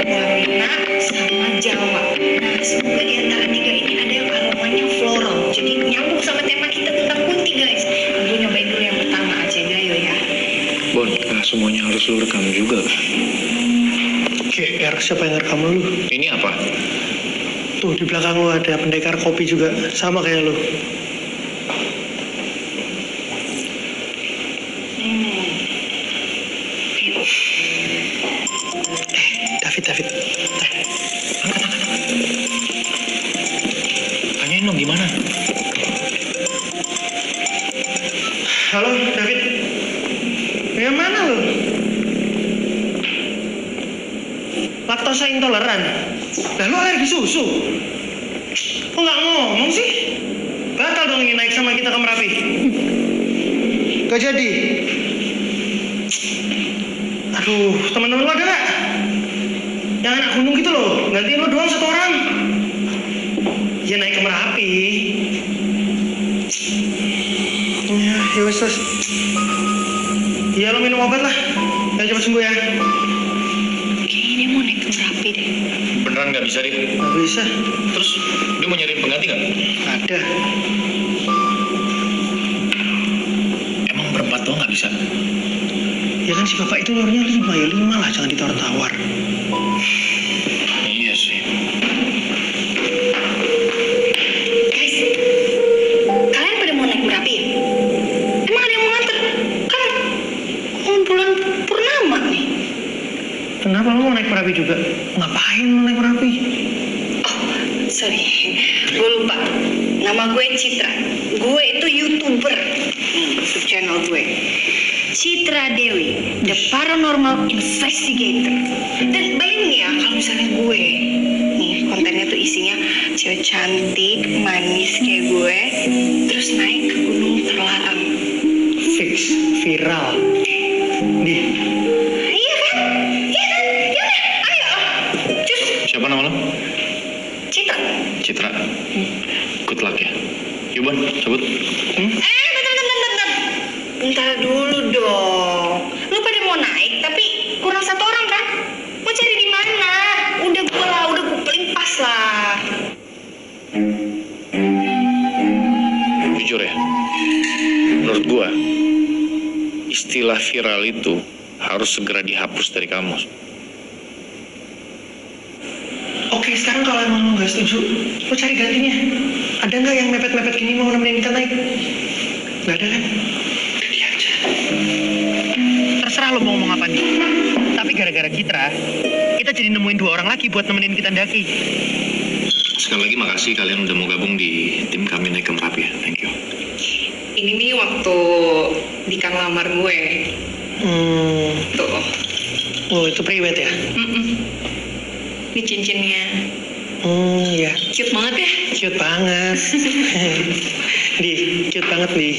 Warna sama Jawa. Nah, semoga di antara 3 ini ada yang aromanya floral. Jadi nyambung sama tema kita tentang putih, guys. Gue nyobain dulu yang pertama aja, Gayo ya. Bon, semuanya harus lu rekam juga. GR, siapa yang rekam lu? Ini apa? Tuh di belakang lu ada pendekar kopi juga, sama kayak lu. David. Angkat. Tanyain dong gimana? Halo, David. Yang mana lu? Laktosa intoleran. Lah lu alergi susu? Kok nggak ngomong sih? Batal dong ini naik sama kita ke Merapi. Gak jadi. Aduh, teman-teman lu ada nggak? Yang anak gunung gitu loh, gantiin lu doang 1 orang. Ya naik ke Merapi. Ya wes. Iya lo minum obat lah. Ya cepat sembuh ya. Kayaknya dia mau naik ke Merapi deh. Beneran nggak bisa, dia? Nggak bisa. Terus dia mau nyariin pengganti nggak? Ada. Emang berempat doang nggak bisa? Ya kan si bapak itu nyuruhnya 5 ya, 5 lah, jangan ditawar-tawar. Iya sih. Guys, kalian pada mau naik Merapi ya? Emang ada yang mau nganter? Kan bulan purnama nih. Kenapa lo mau naik Merapi juga? Ngapain lo naik Merapi? Sorry, gue lupa. Nama gue Citra. Gue itu YouTuber. YouTube channel gue. Citra Dewi, The Paranormal Investigator. Dan bayangin ya, kalau misalnya gue, nih kontennya tuh isinya cewek cantik, manis kayak gue, terus naik ke gunung terlarang. Fix, viral. Di. Iya kan? Iya kan? Ya udah, ayo. Cus. Siapa nama lo? Citra. Citra. Good luck ya. Yuk Bon, cabut. Bentar dulu dong. Lu pada mau naik, tapi kurang 1 orang kan? Mau cari di mana? Udah gue paling pas lah. Jujur ya, menurut gua istilah viral itu harus segera dihapus dari kamus. Oke, sekarang kalau emang lo gak setuju, lo cari gantinya. Ada nggak yang mepet-mepet gini mau nemenin kita naik? Gak ada kan? Udah dia aja. Terserah lo mau ngomong apa nih. Tapi gara-gara Citra, kita jadi nemuin 2 orang lagi buat nemenin kita ndaki. Sekali lagi makasih kalian udah mau gabung di tim kami naik ke Merapi ya. Thank you. Ini nih waktu Dika ngelamar gue. Tuh. Oh, itu priwet ya? Ini cincinnya. Iya. Cute banget ya? Cute banget. Di, cute banget, Di.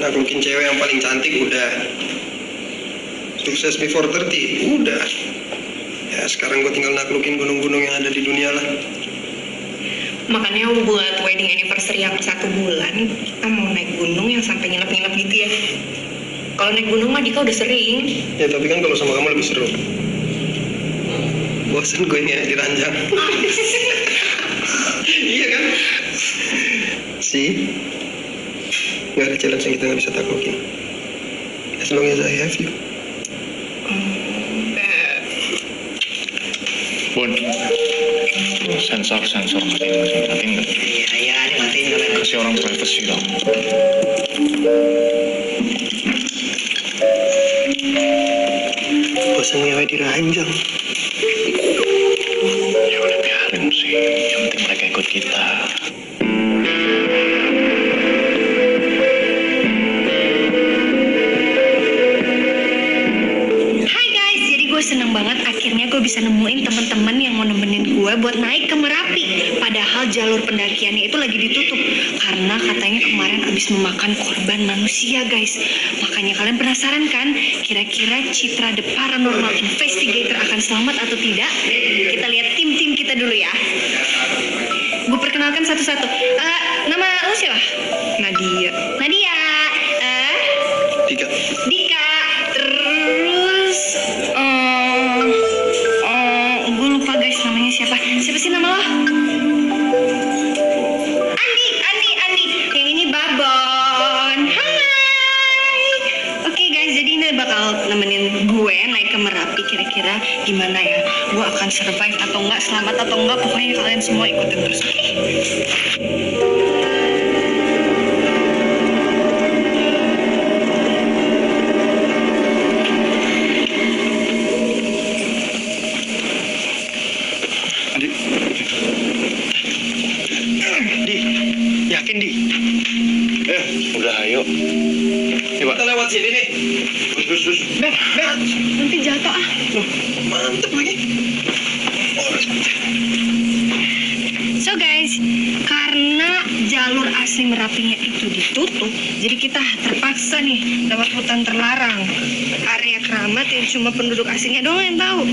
Naklukin cewek yang paling cantik udah. Sukses before 30 udah. Ya sekarang gue tinggal naklukin gunung-gunung yang ada di dunia lah. Makanya buat wedding anniversary yang 1 bulan, kita mau naik gunung yang sampai nginep-nginep gitu ya. Kalau naik gunung mah Dika udah sering. Ya tapi kan kalau sama kamu lebih seru. Bosan gue ini di ranjang. Iya kan? See? Gak ada challenge yang kita gak bisa taklukin. As long as I have you. Bon, sensor matiin nggak? Iya, ini matiin kalian. Kasih orang privacy dong. Bosan ngewe di ranjang. Ya udah biarin sih, yang penting mereka ikut kita. Seneng banget akhirnya gue bisa nemuin temen-temen yang mau nemenin gue buat naik ke Merapi. Padahal jalur pendakiannya itu lagi ditutup karena katanya kemarin abis memakan korban manusia, guys. Makanya kalian penasaran kan kira-kira Citra The Paranormal Investigator akan selamat atau tidak? Kita lihat tim-tim kita dulu ya. Gue perkenalkan satu-satu. Nama lu siapa? Nadia. Dika. Terus gue lupa guys namanya siapa sih nama lo? Andi. Yang ini Babon. Hai. Oke guys, jadi ini bakal nemenin gue naik ke Merapi. Kira-kira gimana ya? Gue akan survive atau enggak, selamat atau enggak? Pokoknya kalian semua ikutin terus, oke? Udah ayo. Kita lewat sini nih. Terus. Nanti jatuh ah. Loh, mantep lagi. So guys, karena jalur asli Merapinya itu ditutup, jadi kita terpaksa nih lewat hutan terlarang, area keramat yang cuma penduduk asingnya doang yang tahu.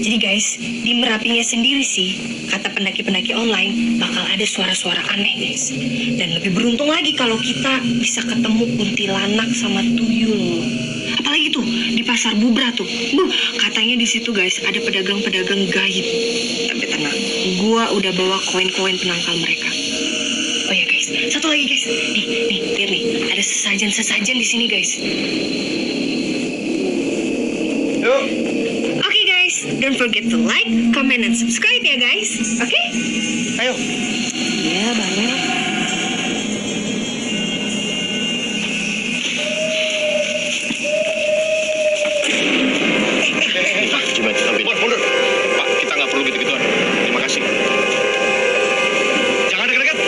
Jadi guys, di Merapinya sendiri sih, kata pendaki-pendaki online, bakal ada suara-suara aneh guys. Dan lebih beruntung lagi kalau kita bisa ketemu kuntilanak sama tuyul. Apalagi tuh di pasar Bubra tuh, katanya di situ guys ada pedagang-pedagang gaib. Tapi tenang, gua udah bawa koin-koin penangkal mereka. Oh ya guys, Satu lagi guys. Nih, lihat nih. Ada sesajen di sini guys. Yuk. Oke guys, don't forget to like, comment, and subscribe ya guys. Oke? Ayo. Iya, banyak. Jimat, mundur. Pak, kita nggak perlu gitu-gituan. Terima kasih. Jangan dekat-dekat.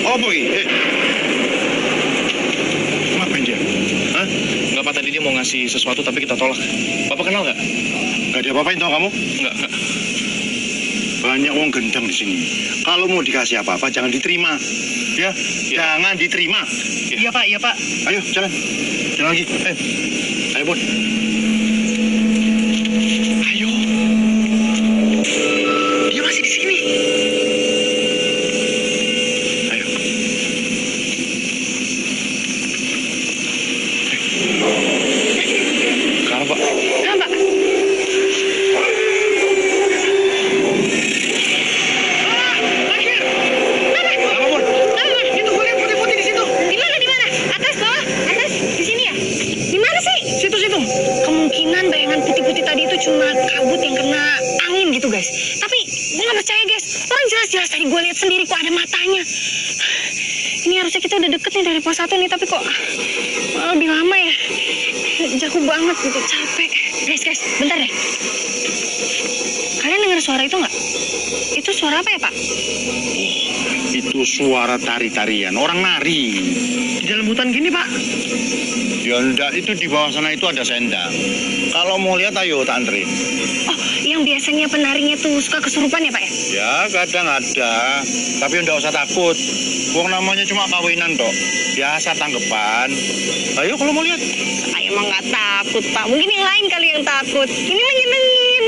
Apa ini? Ngapain dia? Hah? Nggak, Pak, tadi dia mau ngasih sesuatu tapi kita tolak. Bapak kenal nggak? Gak diapa-apain tau kamu? Nggak. Banyak uang gendang di sini. Kalau mau dikasih apa-apa jangan diterima. Ya, jangan diterima. Iya Pak, iya Pak. Ayo, jalan. Jalan lagi. Ayo, Bun. Ayo. Dia masih di sini. Ayo. Sekarang, Pak. Nah, Pak. Itu gue lihat putih-putih di situ. Di mana? Atas, bawah, atas, di sini ya? Di mana sih? Situ. Kemungkinan bayangan putih-putih tadi itu cuma kabut yang kena angin gitu guys. Tapi gue nggak percaya guys. Orang jelas-jelas tadi gue lihat sendiri kok ada matanya. Ini harusnya kita udah deket nih dari pos 1 nih, tapi kok lebih lama ya? Jauh banget gitu, capek. Guys, bentar deh. Kalian dengar suara itu nggak? Itu suara apa ya, Pak? Itu suara tari-tarian. Orang nari. Di dalam hutan gini Pak. Ya enggak, itu di bawah sana itu ada sendang. Kalau mau lihat ayo tak anterin. Oh, yang biasanya penarinya tuh suka kesurupan ya, Pak ya? Ya kadang ada. Tapi enggak usah takut. Wong namanya cuma kawinan toh. Biasa tanggepan. Ayo kalau mau lihat. Saya emang nggak takut, Pak. Mungkin yang lain kali yang takut. Ini mah nyenengin.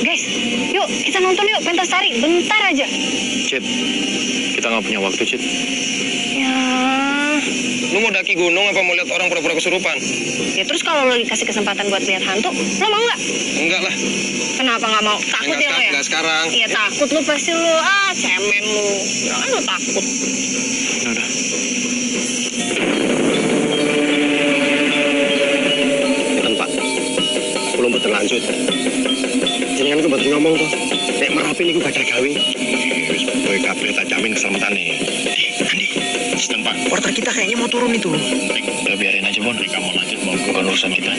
Guys, yuk kita nonton yuk pentas tari. Bentar aja. Cid, kita nggak punya waktu, Cid. Ya. Lu mau daki gunung apa mau lihat orang pura-pura kesurupan? Ya terus kalau lo dikasih kesempatan buat lihat hantu, lo mau nggak? Enggak lah. Kenapa nggak mau? Takut ya lo ya? Enggak sekarang. Iya takut lo pasti lo. Cemen lo. Jangan lo takut. Udah. Kan Pak, belum betul lanjut. Jenengan ku betul ngomong tuh. Nek Merapi niku badhe gawe. Wis kowe kabeh tak jamin keselamatane. Andi, sedang Pak. Porter kita kayaknya mau turun itu. Udah biarin aja, Bon. Kamu lanjut, Bon. Bukan urusan kita.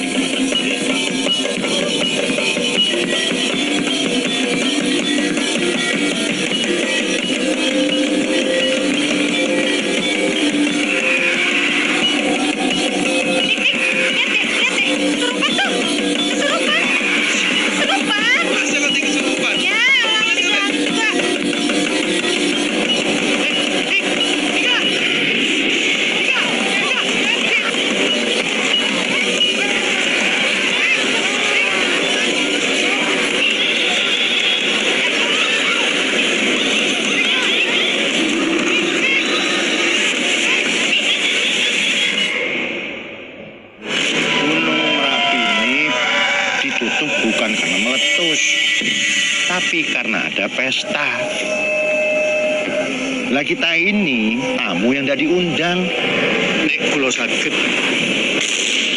Bukan karena meletus, tapi karena ada pesta. Lah kita ini tamu yang tidak diundang. Nek kulo sakit,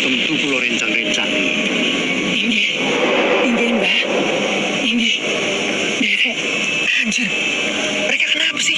tentu kulo rencang-rencang. Inggih, Mbah. Inggih. Dek, anjir. Mereka kenapa sih?